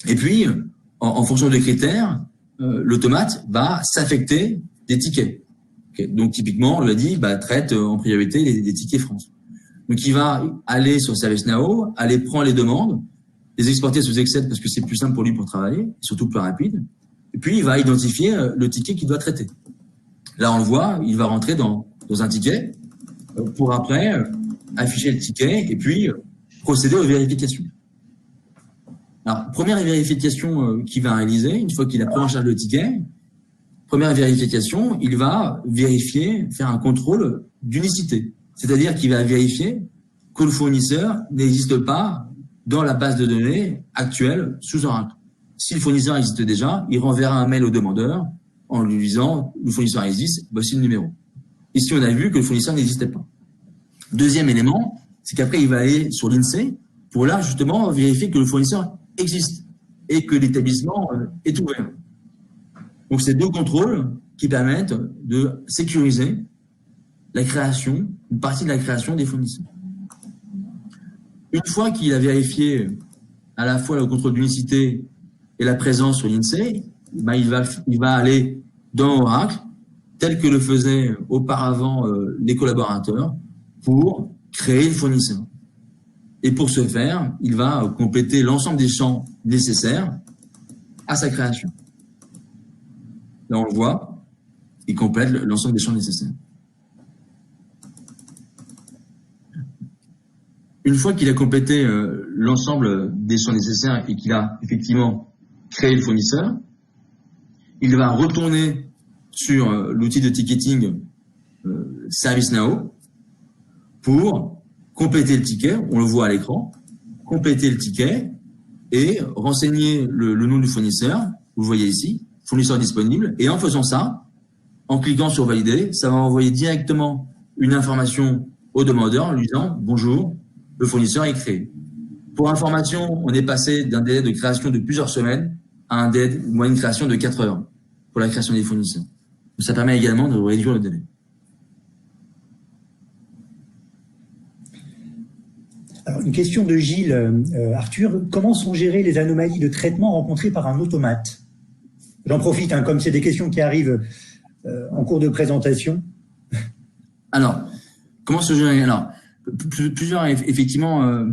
S2: Et puis, en fonction des critères, l'automate va s'affecter des tickets. Okay. Donc typiquement, on l'a dit, traite en priorité des tickets France. Donc, il va aller sur ServiceNow, aller prendre les demandes, les exporter sous Excel parce que c'est plus simple pour lui pour travailler, surtout plus rapide. Et puis, il va identifier le ticket qu'il doit traiter. Là, on le voit, il va rentrer dans un ticket pour après afficher le ticket et puis procéder aux vérifications. Alors, première vérification qu'il va réaliser, une fois qu'il a pris en charge le ticket, première vérification, il va vérifier, faire un contrôle d'unicité. C'est-à-dire qu'il va vérifier que le fournisseur n'existe pas dans la base de données actuelle sous Oracle. Si le fournisseur existe déjà, il renverra un mail au demandeur en lui disant « le fournisseur existe, voici le numéro ». Ici, on a vu que le fournisseur n'existait pas. Deuxième élément, c'est qu'après, il va aller sur l'INSEE pour là, justement, vérifier que le fournisseur existe et que l'établissement est ouvert. Donc, c'est deux contrôles qui permettent de sécuriser la création, une partie de la création des fournisseurs. Une fois qu'il a vérifié à la fois le contrôle d'unicité et la présence sur l'INSEE, ben il va aller dans Oracle, tel que le faisaient auparavant les collaborateurs, pour créer le fournisseur. Et pour ce faire, il va compléter l'ensemble des champs nécessaires à sa création. Là, on le voit, il complète l'ensemble des champs nécessaires. Une fois qu'il a complété l'ensemble des champs nécessaires et qu'il a effectivement créé le fournisseur, il va retourner sur l'outil de ticketing ServiceNow pour compléter le ticket, on le voit à l'écran, compléter le ticket et renseigner le nom du fournisseur, vous le voyez ici, fournisseur disponible, et en faisant ça, en cliquant sur valider, ça va envoyer directement une information au demandeur en lui disant « Bonjour, le fournisseur est créé ». Pour information, on est passé d'un délai de création de plusieurs semaines à un délai de moyenne création de 4 heures pour la création des fournisseurs. Ça permet également de réduire le délai.
S1: Alors, une question de Gilles, Arthur. Comment sont gérées les anomalies de traitement rencontrées par un automate? J'en profite, hein, comme c'est des questions qui arrivent en cours de présentation.
S2: Alors, comment se gérer? Alors, plusieurs, effectivement,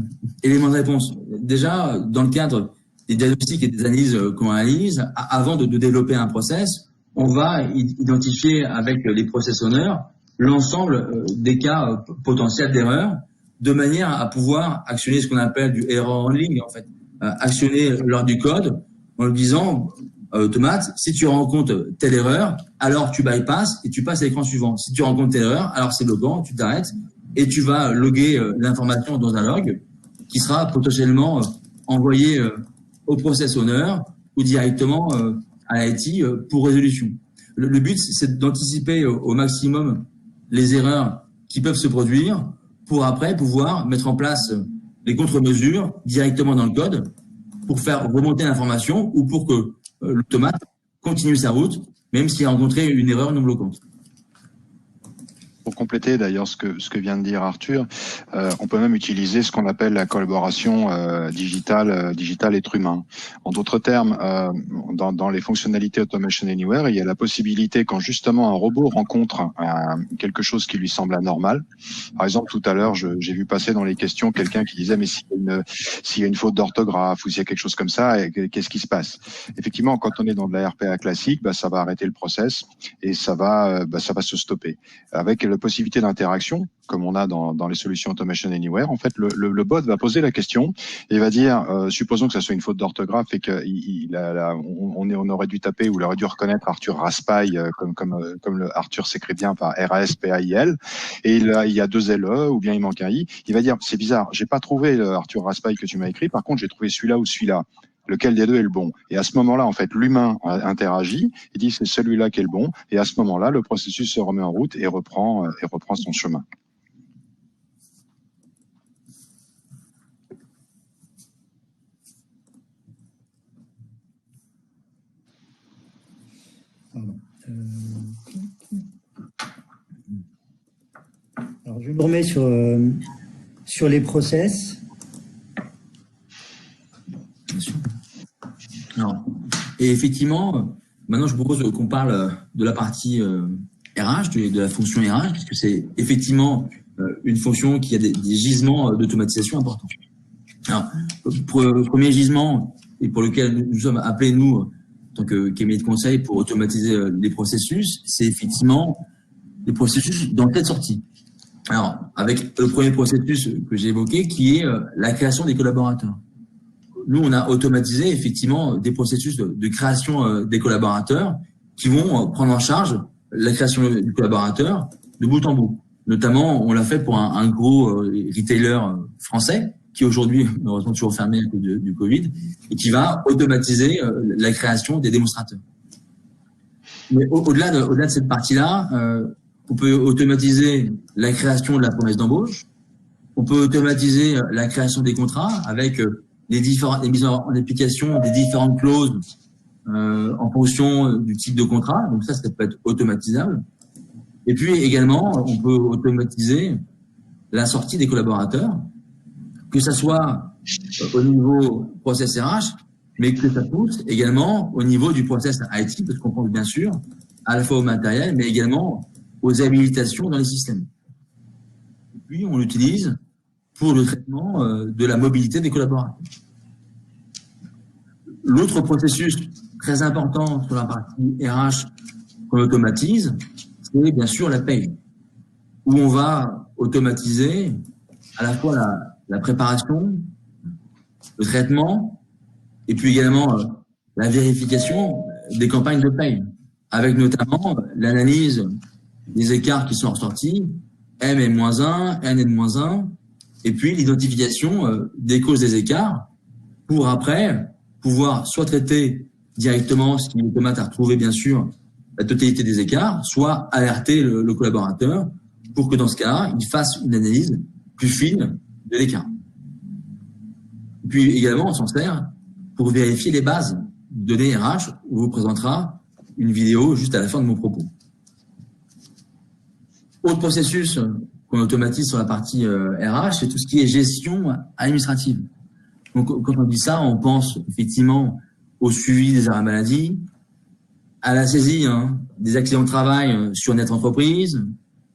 S2: éléments de réponse. Déjà, dans le cadre des diagnostics et des analyses qu'on réalise, avant de développer un process, on va identifier avec les process owners l'ensemble des cas potentiels d'erreur, de manière à pouvoir actionner ce qu'on appelle du error handling, en fait. Actionner lors du code en lui disant, automate, si tu rencontres telle erreur, alors tu bypasses et tu passes à l'écran suivant. Si tu rencontres telle erreur, alors c'est bloquant, tu t'arrêtes et tu vas loguer l'information dans un log qui sera potentiellement envoyé au process owner ou directement à l'IT pour résolution. Le but, c'est d'anticiper au maximum les erreurs qui peuvent se produire pour après pouvoir mettre en place les contre-mesures directement dans le code pour faire remonter l'information ou pour que l'automate continue sa route, même s'il a rencontré une erreur non bloquante.
S3: Pour compléter d'ailleurs ce que vient de dire Arthur, on peut même utiliser ce qu'on appelle la collaboration digitale être humain. En d'autres termes, dans les fonctionnalités Automation Anywhere, il y a la possibilité quand justement un robot rencontre quelque chose qui lui semble anormal. Par exemple, tout à l'heure, j'ai vu passer dans les questions quelqu'un qui disait mais s'il y a une faute d'orthographe ou s'il y a quelque chose comme ça, qu'est-ce qui se passe? Effectivement, quand on est dans de la RPA classique, ça va arrêter le process et ça va se stopper. Avec la possibilité d'interaction, comme on a dans les solutions Automation Anywhere, en fait, le bot va poser la question et va dire, supposons que ça soit une faute d'orthographe et on aurait dû taper ou il aurait dû reconnaître Arthur Raspail comme le Arthur s'écrit bien par R-A-S-P-A-I-L et il y a 2 LE ou bien il manque un I. Il va dire, c'est bizarre, j'ai pas trouvé le Arthur Raspail que tu m'as écrit, par contre j'ai trouvé celui-là ou celui-là. Lequel des deux est le bon? Et à ce moment-là, en fait, l'humain interagit et dit c'est celui-là qui est le bon. Et à ce moment-là, le processus se remet en route et reprend son chemin.
S1: Alors, je me remets sur les process.
S2: Bien sûr. Alors, et effectivement, maintenant je propose qu'on parle de la partie RH, de la fonction RH, puisque c'est effectivement une fonction qui a des gisements d'automatisation importants. Alors, pour le premier gisement, et pour lequel nous sommes appelés, nous, en tant que cabinet de conseil, pour automatiser les processus, c'est effectivement les processus d'entrée-sortie. Alors, avec le premier processus que j'ai évoqué, qui est la création des collaborateurs. Nous, on a automatisé effectivement des processus de création des collaborateurs qui vont prendre en charge la création du collaborateur de bout en bout. Notamment, on l'a fait pour un gros retailer français qui aujourd'hui, malheureusement, toujours fermé à cause du Covid, et qui va automatiser la création des démonstrateurs. Mais au-delà de cette partie-là, on peut automatiser la création de la promesse d'embauche. On peut automatiser la création des contrats avec les mises en application des différentes clauses en fonction du type de contrat. Donc ça peut être automatisable. Et puis également, on peut automatiser la sortie des collaborateurs, que ça soit au niveau process RH, mais que ça pousse également au niveau du process IT, parce qu'on pense bien sûr à la fois au matériel, mais également aux habilitations dans les systèmes. Et puis, on l'utilise pour le traitement de la mobilité des collaborateurs. L'autre processus très important sur la partie RH qu'on automatise, c'est bien sûr la paye, où on va automatiser à la fois la préparation, le traitement, et puis également la vérification des campagnes de paye, avec notamment l'analyse des écarts qui sont ressortis, M est -1, N est -1, et puis l'identification des causes des écarts pour après pouvoir soit traiter directement si l'automate a retrouvé bien sûr la totalité des écarts, soit alerter le collaborateur pour que dans ce cas-là, il fasse une analyse plus fine de l'écart. Et puis également, on s'en sert pour vérifier les bases de données RH. On vous présentera une vidéo juste à la fin de mon propos. Autre processus qu'on automatise sur la partie RH, c'est tout ce qui est gestion administrative. Donc, quand on dit ça, on pense effectivement au suivi des arrêts maladie, à la saisie des accidents de travail sur Net Entreprise,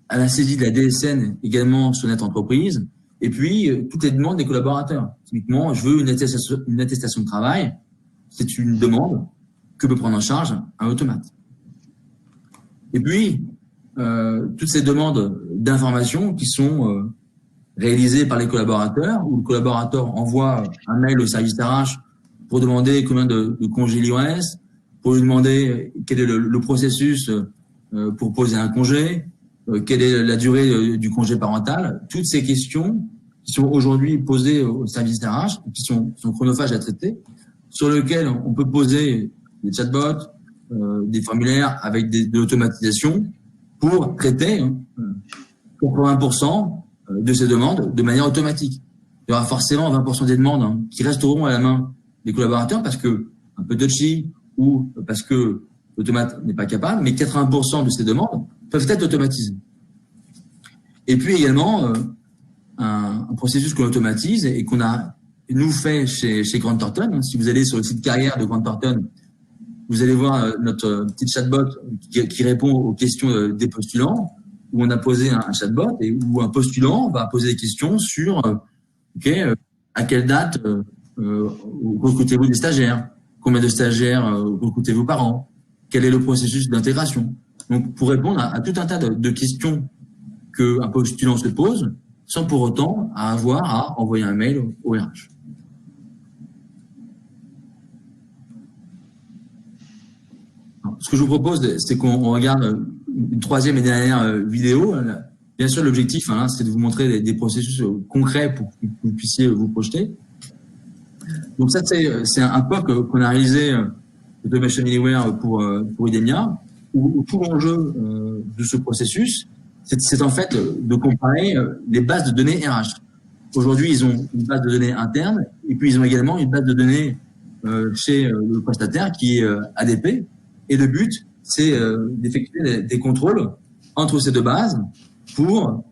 S2: à la saisie de la DSN également sur Net Entreprise, et puis toutes les demandes des collaborateurs. Typiquement, je veux une attestation de travail, c'est une demande que peut prendre en charge un automate. Et puis, toutes ces demandes d'information qui sont réalisées par les collaborateurs, où le collaborateur envoie un mail au service RH pour demander combien de congés il reste, pour lui demander quel est le processus pour poser un congé, quelle est la durée du congé parental. Toutes ces questions qui sont aujourd'hui posées au service RH, qui sont chronophages à traiter, sur lesquelles on peut poser des chatbots, des formulaires avec de l'automatisation pour traiter 80% de ces demandes de manière automatique. Il y aura forcément 20% des demandes qui resteront à la main des collaborateurs parce que un peu touchy ou parce que l'automate n'est pas capable, mais 80% de ces demandes peuvent être automatisées. Et puis également, un processus qu'on automatise et qu'on a nous fait chez Grant Thornton. Si vous allez sur le site carrière de Grant Thornton, vous allez voir notre petit chatbot qui répond aux questions des postulants, où on a posé un chatbot et où un postulant va poser des questions sur à quelle date recrutez-vous des stagiaires, combien de stagiaires recrutez-vous par an, quel est le processus d'intégration. Donc, pour répondre à tout un tas de questions qu'un postulant se pose, sans pour autant avoir à envoyer un mail au RH. Alors, ce que je vous propose, c'est qu'on regarde une troisième et dernière vidéo. Bien sûr, l'objectif, c'est de vous montrer des processus concrets pour que vous puissiez vous projeter. Donc ça, c'est un POC qu'on a réalisé Automation Anywhere pour IDEMIA, où tout l'enjeu de ce processus, c'est en fait de comparer les bases de données RH. Aujourd'hui, ils ont une base de données interne, et puis ils ont également une base de données chez le prestataire qui est ADP. Et le but, c'est d'effectuer des contrôles entre ces deux bases pour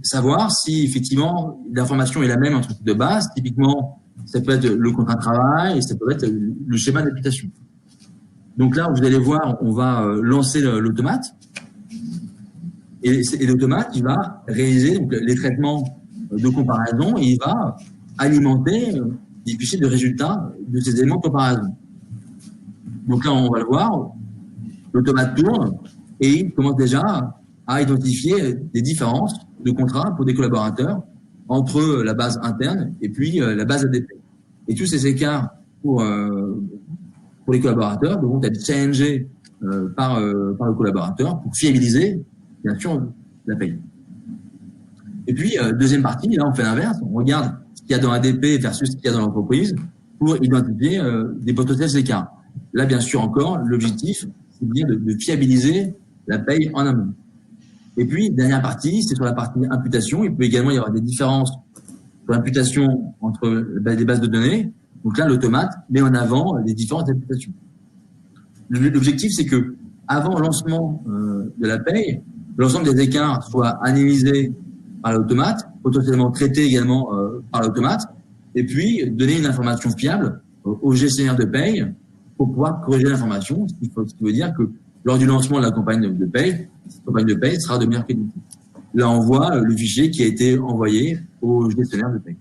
S2: savoir si effectivement l'information est la même entre ces deux bases. Typiquement, ça peut être le contrat de travail et ça peut être le schéma d'application. Donc là, vous allez voir, on va lancer l'automate. Et l'automate, il va réaliser donc, les traitements de comparaison et il va alimenter des fichiers de résultats de ces éléments de comparaison. Donc là, on va le voir, l'automate tourne et il commence déjà à identifier des différences de contrats pour des collaborateurs entre la base interne et puis la base ADP. Et tous ces écarts pour les collaborateurs devront être challengés par le collaborateur pour fiabiliser, bien sûr, la paye. Et puis, deuxième partie, là, on fait l'inverse. On regarde ce qu'il y a dans ADP versus ce qu'il y a dans l'entreprise pour identifier des potentiels écarts. Là, bien sûr, encore, l'objectif, c'est bien de fiabiliser la paye en amont. Et puis, dernière partie, c'est sur la partie imputation. Il peut également y avoir des différences sur l'imputation entre les bases de données. Donc là, l'automate met en avant les différentes imputations. L'objectif, c'est que avant le lancement de la paye, l'ensemble des écarts soient analysés par l'automate, potentiellement traités également par l'automate, et puis donner une information fiable au gestionnaire de paye pour pouvoir corriger l'information, ce qui veut dire que lors du lancement de la campagne de paye, cette campagne de paye sera de meilleure qualité. Là, on voit le fichier qui a été envoyé au gestionnaire de paye.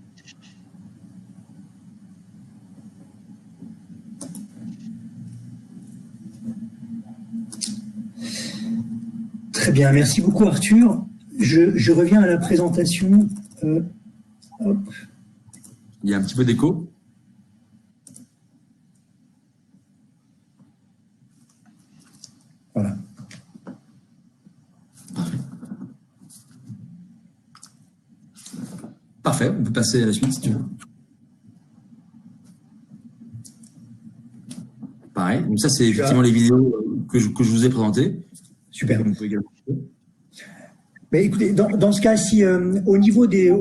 S1: Très bien, merci beaucoup Arthur. Je reviens à la présentation. Hop.
S2: Il y a un petit peu d'écho.
S1: Voilà.
S2: Parfait, on peut passer à la suite si tu veux. Pareil, donc ça c'est effectivement les vidéos que je vous ai présentées.
S1: Super. Mais écoutez, dans ce cas-ci, au niveau des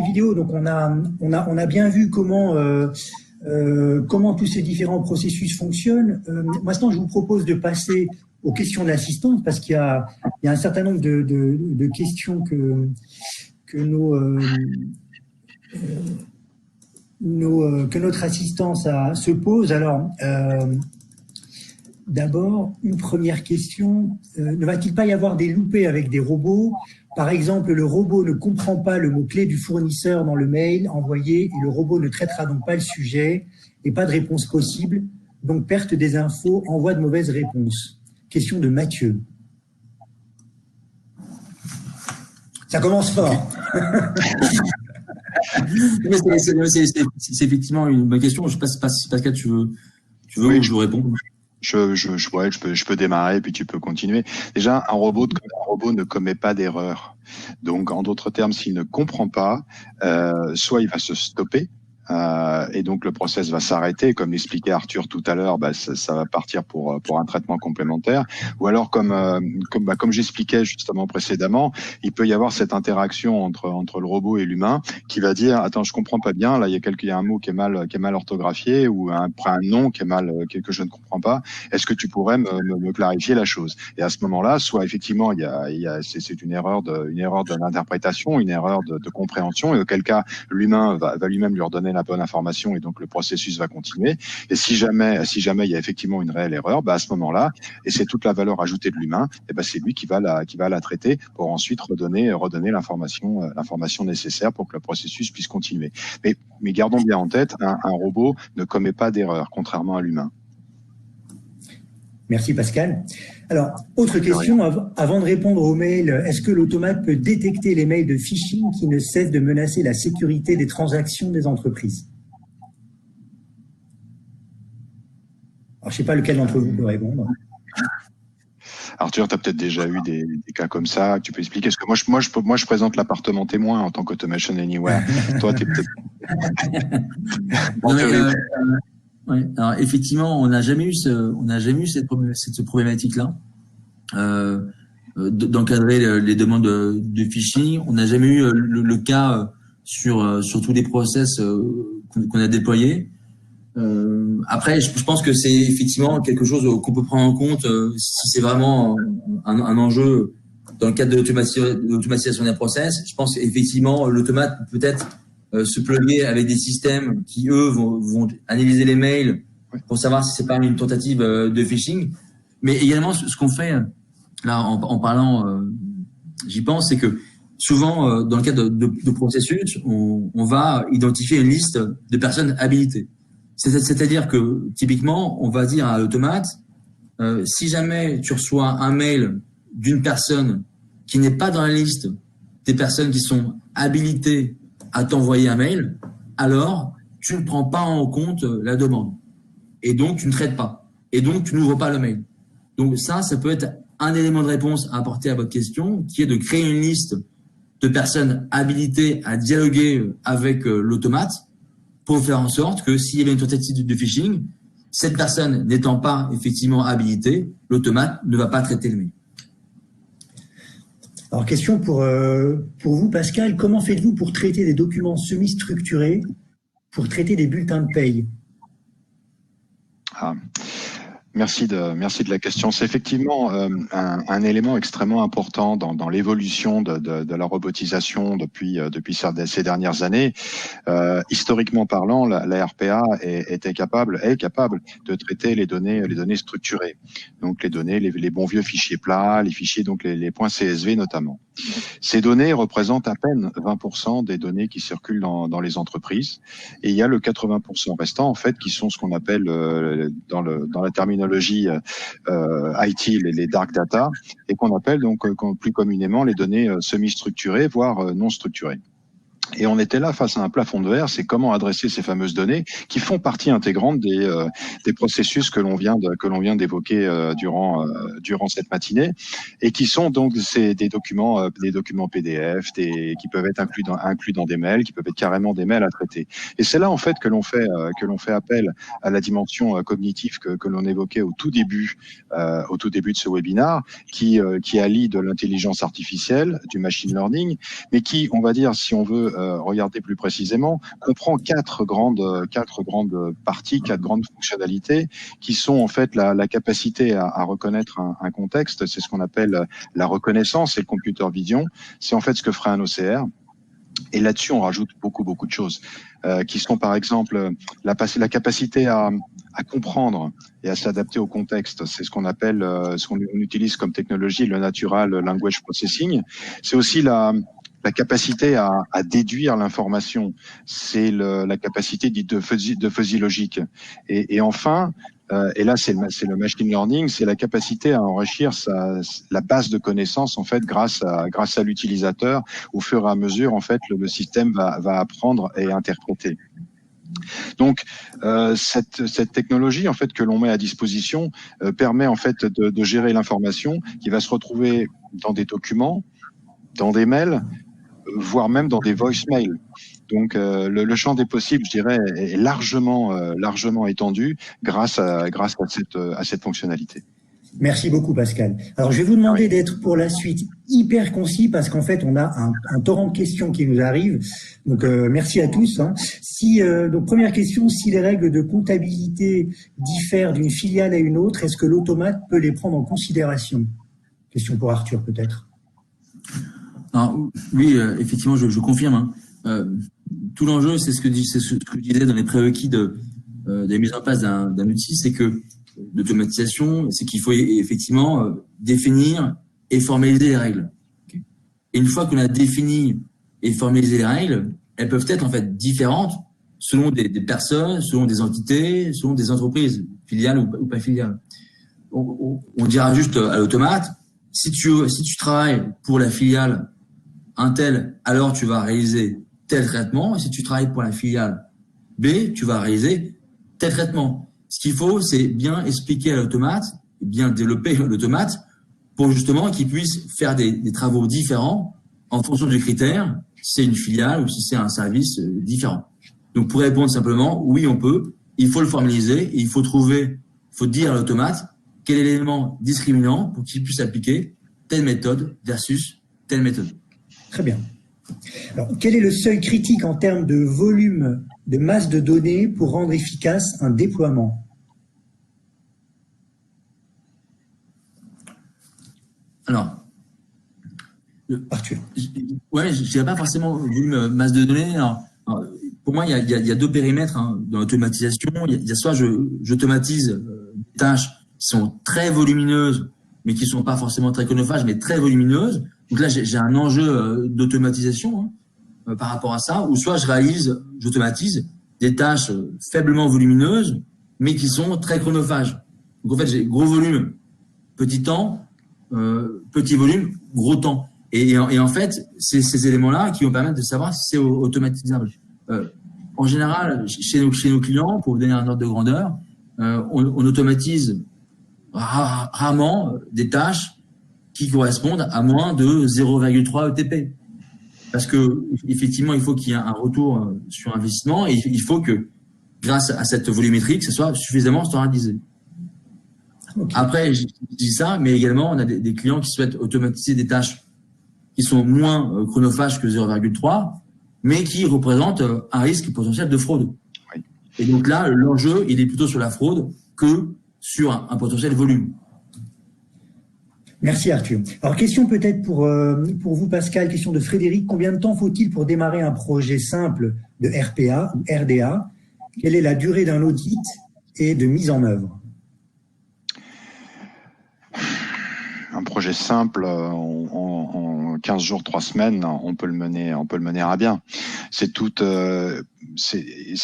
S1: vidéos, donc on a bien vu comment tous ces différents processus fonctionnent. Maintenant, je vous propose de passer aux questions de l'assistante parce qu'il y a un certain nombre de questions que notre assistance se pose. Alors, d'abord, une première question. Ne va-t-il pas y avoir des loupés avec des robots? Par exemple, le robot ne comprend pas le mot-clé du fournisseur dans le mail envoyé et le robot ne traitera donc pas le sujet et pas de réponse possible. Donc, perte des infos, envoi de mauvaises réponses. Question de Mathieu. Ça commence fort.
S2: C'est effectivement une bonne question. Je ne sais pas si Pascal, tu veux
S3: oui,
S2: que je vous réponde.
S3: Je peux démarrer puis tu peux continuer. Déjà, un robot ne commet pas d'erreur. Donc, en d'autres termes, s'il ne comprend pas, soit il va se stopper. Et donc le process va s'arrêter, comme l'expliquait Arthur tout à l'heure, ça va partir pour un traitement complémentaire. Ou alors comme j'expliquais justement précédemment, il peut y avoir cette interaction entre le robot et l'humain qui va dire attends, je comprends pas bien, là il y a un mot qui est mal orthographié ou un nom qui est mal que je ne comprends pas. Est-ce que tu pourrais me clarifier la chose? Et à ce moment-là, soit effectivement c'est une erreur d'interprétation, une erreur de compréhension, et auquel cas l'humain va lui-même lui redonner la bonne information et donc le processus va continuer. Et si jamais il y a effectivement une réelle erreur, à ce moment-là, et c'est toute la valeur ajoutée de l'humain, et c'est lui qui va la traiter pour ensuite redonner l'information nécessaire pour que le processus puisse continuer. Mais gardons bien en tête, un robot ne commet pas d'erreur, contrairement à l'humain.
S1: Merci Pascal. Alors, autre question, avant de répondre aux mails, est-ce que l'automate peut détecter les mails de phishing qui ne cessent de menacer la sécurité des transactions des entreprises? Alors, je ne sais pas lequel d'entre vous peut répondre.
S3: Arthur, tu as peut-être déjà eu des cas comme ça, tu peux expliquer. Parce que moi, je présente l'appartement témoin en tant qu'Automation Anywhere. Toi, tu es peut-être...
S2: Oui, alors effectivement, on n'a jamais eu cette problématique-là d'encadrer les demandes de phishing. On n'a jamais eu le cas sur tous les process qu'on a déployés. Après, je pense que c'est effectivement quelque chose qu'on peut prendre en compte si c'est vraiment un enjeu dans le cadre de l'automatisation des process. Je pense qu'effectivement, l'automate peut-être se plugger avec des systèmes qui, eux, vont analyser les mails pour savoir si c'est pas une tentative de phishing. Mais également, ce qu'on fait, là, en parlant j'y pense, c'est que souvent, dans le cadre de processus, on va identifier une liste de personnes habilitées. C'est-à-dire que, typiquement, on va dire à l'automate, si jamais tu reçois un mail d'une personne qui n'est pas dans la liste des personnes qui sont habilitées à t'envoyer un mail, alors tu ne prends pas en compte la demande. Et donc, tu ne traites pas. Et donc, tu n'ouvres pas le mail. Donc ça peut être un élément de réponse à apporter à votre question, qui est de créer une liste de personnes habilitées à dialoguer avec l'automate pour faire en sorte que s'il y avait une tentative de phishing, cette personne n'étant pas effectivement habilitée, l'automate ne va pas traiter le mail.
S1: Alors, question pour vous, Pascal. Comment faites-vous pour traiter des documents semi-structurés, pour traiter des bulletins de paye?
S3: Merci de la question. C'est effectivement un élément extrêmement important dans l'évolution de la robotisation depuis ces dernières années. Historiquement parlant, la RPA est capable de traiter les données structurées. Donc les données, les bons vieux fichiers plats, les fichiers, donc les points CSV notamment. Ces données représentent à peine 20% des données qui circulent dans les entreprises, et il y a le 80% restant en fait qui sont ce qu'on appelle dans la terminologie IT les dark data, et qu'on appelle donc plus communément les données semi-structurées voire non structurées. Et on était là face à un plafond de verre, c'est comment adresser ces fameuses données qui font partie intégrante des processus que l'on vient d'évoquer durant cette matinée, et qui sont donc des documents PDF, qui peuvent être inclus dans des mails, qui peuvent être carrément des mails à traiter. Et c'est là en fait que l'on fait appel à la dimension cognitive que l'on évoquait au tout début de ce webinaire, qui allie de l'intelligence artificielle, du machine learning, mais qui, on va dire, si on veut regarder plus précisément, comprend quatre grandes parties, quatre grandes fonctionnalités, qui sont en fait la capacité à reconnaître un contexte. C'est ce qu'on appelle la reconnaissance et le computer vision. C'est en fait ce que ferait un OCR. Et là-dessus, on rajoute beaucoup de choses, qui sont par exemple la capacité à comprendre et à s'adapter au contexte. C'est ce qu'on appelle, ce qu'on utilise comme technologie, le Natural Language Processing. C'est aussi la capacité à déduire l'information, c'est la capacité dite de fuzzy logique. Et enfin, et là c'est le machine learning, c'est la capacité à enrichir la base de connaissances en fait grâce à l'utilisateur. Au fur et à mesure, en fait, le système va apprendre et interpréter. Donc cette technologie en fait que l'on met à disposition permet en fait de gérer l'information qui va se retrouver dans des documents, dans des mails, voire même dans des voicemails. Donc le champ des possibles, je dirais, est largement étendu grâce à cette fonctionnalité.
S1: Merci beaucoup, Pascal. Alors, je vais vous demander d'être pour la suite hyper concis, parce qu'en fait, on a un torrent de questions qui nous arrive. Donc, merci à tous. Donc, première question, si les règles de comptabilité diffèrent d'une filiale à une autre, est-ce que l'automate peut les prendre en considération? Question pour Arthur, peut-être.
S2: Alors, oui, effectivement, je confirme. Tout l'enjeu, c'est ce que je disais dans les prérequis de la mise en place d'un outil, c'est que l'automatisation, c'est qu'il faut effectivement définir et formaliser les règles. Et une fois qu'on a défini et formalisé les règles, elles peuvent être en fait différentes selon des personnes, selon des entités, selon des entreprises, filiales ou pas filiales. On dira juste à l'automate, si tu travailles pour la filiale un tel, alors tu vas réaliser tel traitement. Et si tu travailles pour la filiale B, tu vas réaliser tel traitement. Ce qu'il faut, c'est bien expliquer à l'automate, bien développer l'automate pour justement qu'il puisse faire des travaux différents en fonction du critère, si c'est une filiale ou si c'est un service différent. Donc, pour répondre simplement, oui, on peut. Il faut le formaliser et il faut dire à l'automate quel est l'élément discriminant pour qu'il puisse appliquer telle méthode versus telle méthode.
S1: Très bien. Alors, quel est le seuil critique en termes de volume, de masse de données pour rendre efficace un déploiement?
S2: Alors,
S1: Arthur.
S2: Ouais, je dirais pas forcément volume, masse de données. Alors, pour moi, il y a deux périmètres dans l'automatisation. Il y a soit j'automatise des tâches qui sont très volumineuses, mais qui sont pas forcément très chronophages, mais très volumineuses. Donc là, j'ai un enjeu d'automatisation par rapport à ça, ou soit j'automatise des tâches faiblement volumineuses, mais qui sont très chronophages. Donc en fait, j'ai gros volume, petit temps, petit volume, gros temps. Et en fait, c'est ces éléments-là qui vont permettre de savoir si c'est automatisable. En général, chez nos clients, pour vous donner un ordre de grandeur, on automatise rarement des tâches qui correspondent à moins de 0,3 ETP. Parce que effectivement, il faut qu'il y ait un retour sur investissement et il faut que, grâce à cette volumétrie, que ce soit suffisamment standardisé. Okay. Après, je dis ça, mais également, on a des clients qui souhaitent automatiser des tâches qui sont moins chronophages que 0,3, mais qui représentent un risque potentiel de fraude. Oui. Et donc là, l'enjeu, il est plutôt sur la fraude que sur un potentiel volume.
S1: Merci Arthur. Alors, question peut-être pour vous, Pascal, question de Frédéric. Combien de temps faut-il pour démarrer un projet simple de RPA ou RDA? Quelle est la durée d'un audit et de mise en œuvre?
S3: Un projet simple, en 15 jours, 3 semaines, on peut le mener à bien. C'est tout, ce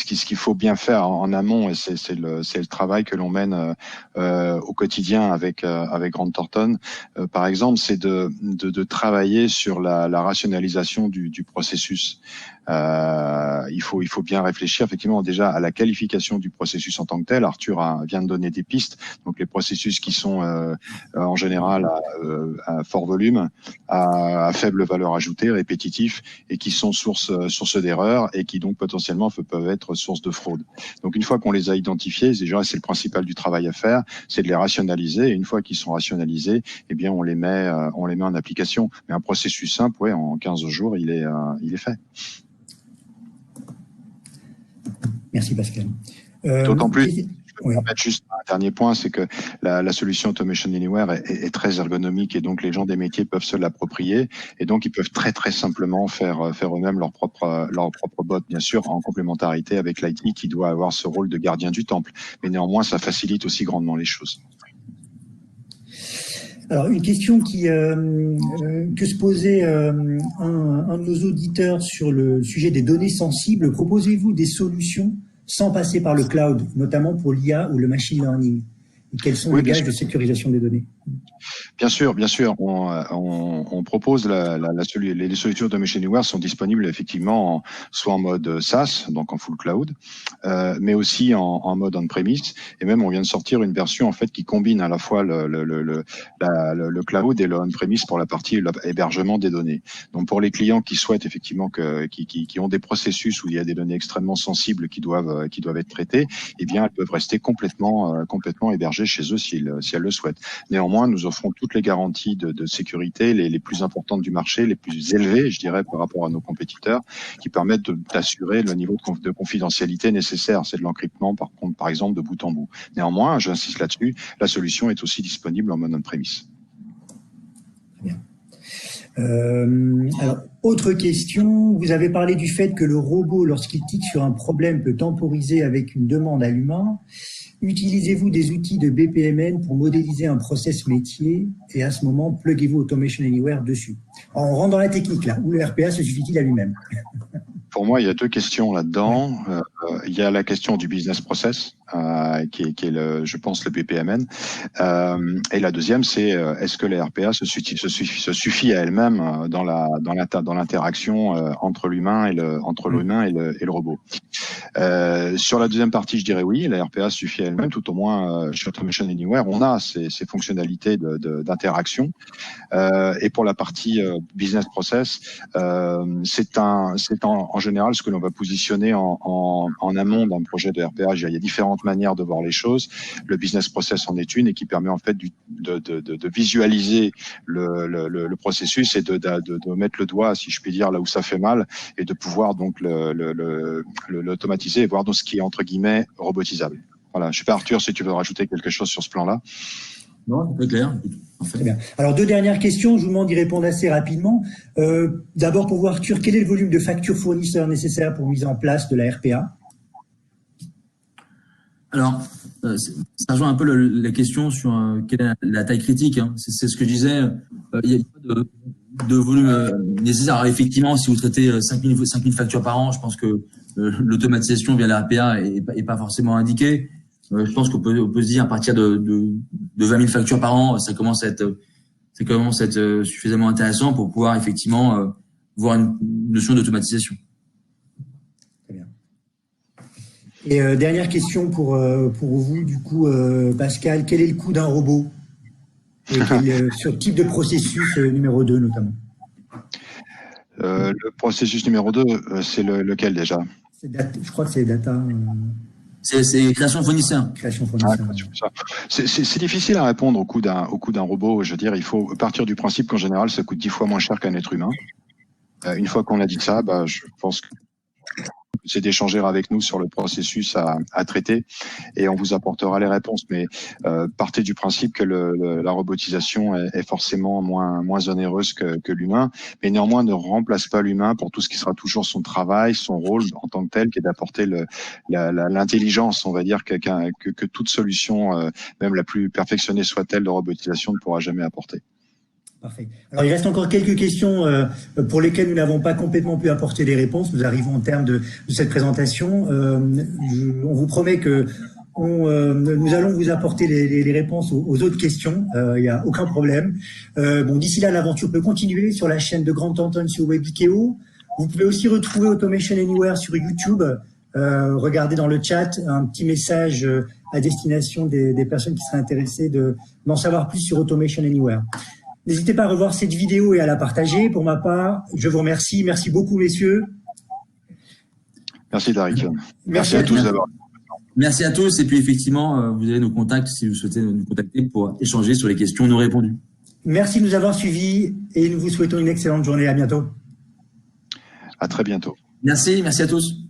S3: qu'il faut bien faire en amont, et c'est le travail que l'on mène au quotidien avec Grant Thornton. Par exemple, c'est de travailler sur la rationalisation du processus. Il faut bien réfléchir effectivement déjà à la qualification du processus en tant que tel. Arthur vient de donner des pistes. Donc les processus qui sont en général à fort volume, à faible valeur ajoutée, répétitifs, et qui sont source d'erreurs et qui donc potentiellement peuvent être source de fraude. Donc une fois qu'on les a identifiés, déjà c'est le principal du travail à faire, c'est de les rationaliser. Et une fois qu'ils sont rationalisés, eh bien on les met en application. Mais un processus simple, ouais, en 15 jours, il est fait.
S1: Merci Pascal.
S3: D'autant plus, je peux me permettre juste un dernier point, c'est que la solution Automation Anywhere est très ergonomique et donc les gens des métiers peuvent se l'approprier et donc ils peuvent très très simplement faire eux-mêmes leur propre bot, bien sûr en complémentarité avec l'IT qui doit avoir ce rôle de gardien du temple. Mais néanmoins, ça facilite aussi grandement les choses.
S1: Alors, une question que se posait un de nos auditeurs sur le sujet des données sensibles. Proposez-vous des solutions sans passer par le cloud, notamment pour l'IA ou le machine learning? Et quels sont les gages de sécurisation des données?
S3: Bien sûr. On propose les solutions de Automation Anywhere sont disponibles effectivement soit en mode SaaS, donc en full cloud, mais aussi en mode on-premise. Et même on vient de sortir une version en fait qui combine à la fois le cloud et le on-premise pour la partie hébergement des données. Donc pour les clients qui souhaitent effectivement qui ont des processus où il y a des données extrêmement sensibles qui doivent être traitées, eh bien elles peuvent rester complètement hébergées chez eux si elles le souhaitent. Néanmoins, nous offrons toutes les garanties de sécurité, les plus importantes du marché, les plus élevées, je dirais, par rapport à nos compétiteurs, qui permettent d'assurer le niveau de confidentialité nécessaire. C'est de l'encryptement, par exemple, de bout en bout. Néanmoins, j'insiste là-dessus, la solution est aussi disponible en mode on-premise.
S1: Bien. Alors, autre question, vous avez parlé du fait que le robot, lorsqu'il tique sur un problème, peut temporiser avec une demande à l'humain. Utilisez-vous des outils de BPMN pour modéliser un process métier et à ce moment, pluguez-vous Automation Anywhere dessus? Alors, on rentre dans la technique là, où le RPA se suffit-il à lui-même?
S3: Pour moi, il y a deux questions là-dedans. Il y a la question du business process, qui est je pense, le BPMN. Et la deuxième, c'est est-ce que la RPA se suffit à elle-même dans l'interaction entre l'humain et le robot. Sur la deuxième partie, je dirais oui, la RPA suffit à elle-même, tout au moins chez Automation Anywhere, on a ces fonctionnalités d'interaction. Et pour la partie business process, c'est en général ce que l'on va positionner en amont d'un projet de RPA. Il y a différentes manières de voir les choses. Le business process en est une et qui permet en fait de visualiser le processus et de mettre le doigt, si je puis dire, là où ça fait mal et de pouvoir donc l'automatiser et voir dans ce qui est entre guillemets robotisable. Voilà. Je sais pas, Arthur, si tu veux rajouter quelque chose sur ce plan-là.
S2: Non, c'est clair.
S1: Très bien. Alors, deux dernières questions. Je vous demande d'y répondre assez rapidement. D'abord, pour vous, Arthur, quel est le volume de factures fournisseurs nécessaire pour mise en place de la RPA?
S2: Alors, ça rejoint un peu la question sur quelle est la taille critique. Hein. C'est ce que je disais. Il y a pas de volume nécessaire. Alors, effectivement, si vous traitez 5000 factures par an, je pense que l'automatisation via la RPA est pas forcément indiquée. Je pense qu'on peut se dire à partir de 20 000 factures par an, ça commence à être suffisamment intéressant pour pouvoir effectivement voir une notion d'automatisation.
S1: Très bien. Et dernière question pour vous, du coup, Pascal, quel est le coût d'un robot et sur le type de processus numéro 2 notamment?
S3: Le processus numéro 2, c'est lequel déjà?
S1: Je crois que c'est data.
S2: C'est création fournisseur.
S1: Création fournisseur.
S3: C'est difficile à répondre au coût d'un robot. Je veux dire, il faut partir du principe qu'en général, ça coûte 10 fois moins cher qu'un être humain. Une fois qu'on a dit ça, je pense que c'est d'échanger avec nous sur le processus à traiter et on vous apportera les réponses. Mais partez du principe que la robotisation est forcément moins onéreuse que l'humain, mais néanmoins ne remplace pas l'humain pour tout ce qui sera toujours son travail, son rôle en tant que tel, qui est d'apporter l'intelligence, on va dire, que toute solution, même la plus perfectionnée soit-elle de robotisation, ne pourra jamais apporter.
S1: Parfait. Alors, il reste encore quelques questions pour lesquelles nous n'avons pas complètement pu apporter des réponses. Nous arrivons au terme de cette présentation. On vous promet que nous allons vous apporter les réponses aux autres questions. Il n'y a aucun problème. D'ici là, l'aventure peut continuer sur la chaîne de Grant Thornton sur Webikeo. Vous pouvez aussi retrouver Automation Anywhere sur YouTube. Regardez dans le chat un petit message à destination des personnes qui seraient intéressées d'en savoir plus sur Automation Anywhere. N'hésitez pas à revoir cette vidéo et à la partager. Pour ma part, je vous remercie. Merci beaucoup, messieurs.
S3: Merci, Tariq. Merci à tous d'abord.
S2: Merci à tous. Et puis, effectivement, vous avez nos contacts si vous souhaitez nous contacter pour échanger sur les questions non répondues.
S1: Merci de nous avoir suivis et nous vous souhaitons une excellente journée. À bientôt.
S3: À très bientôt.
S2: Merci à tous.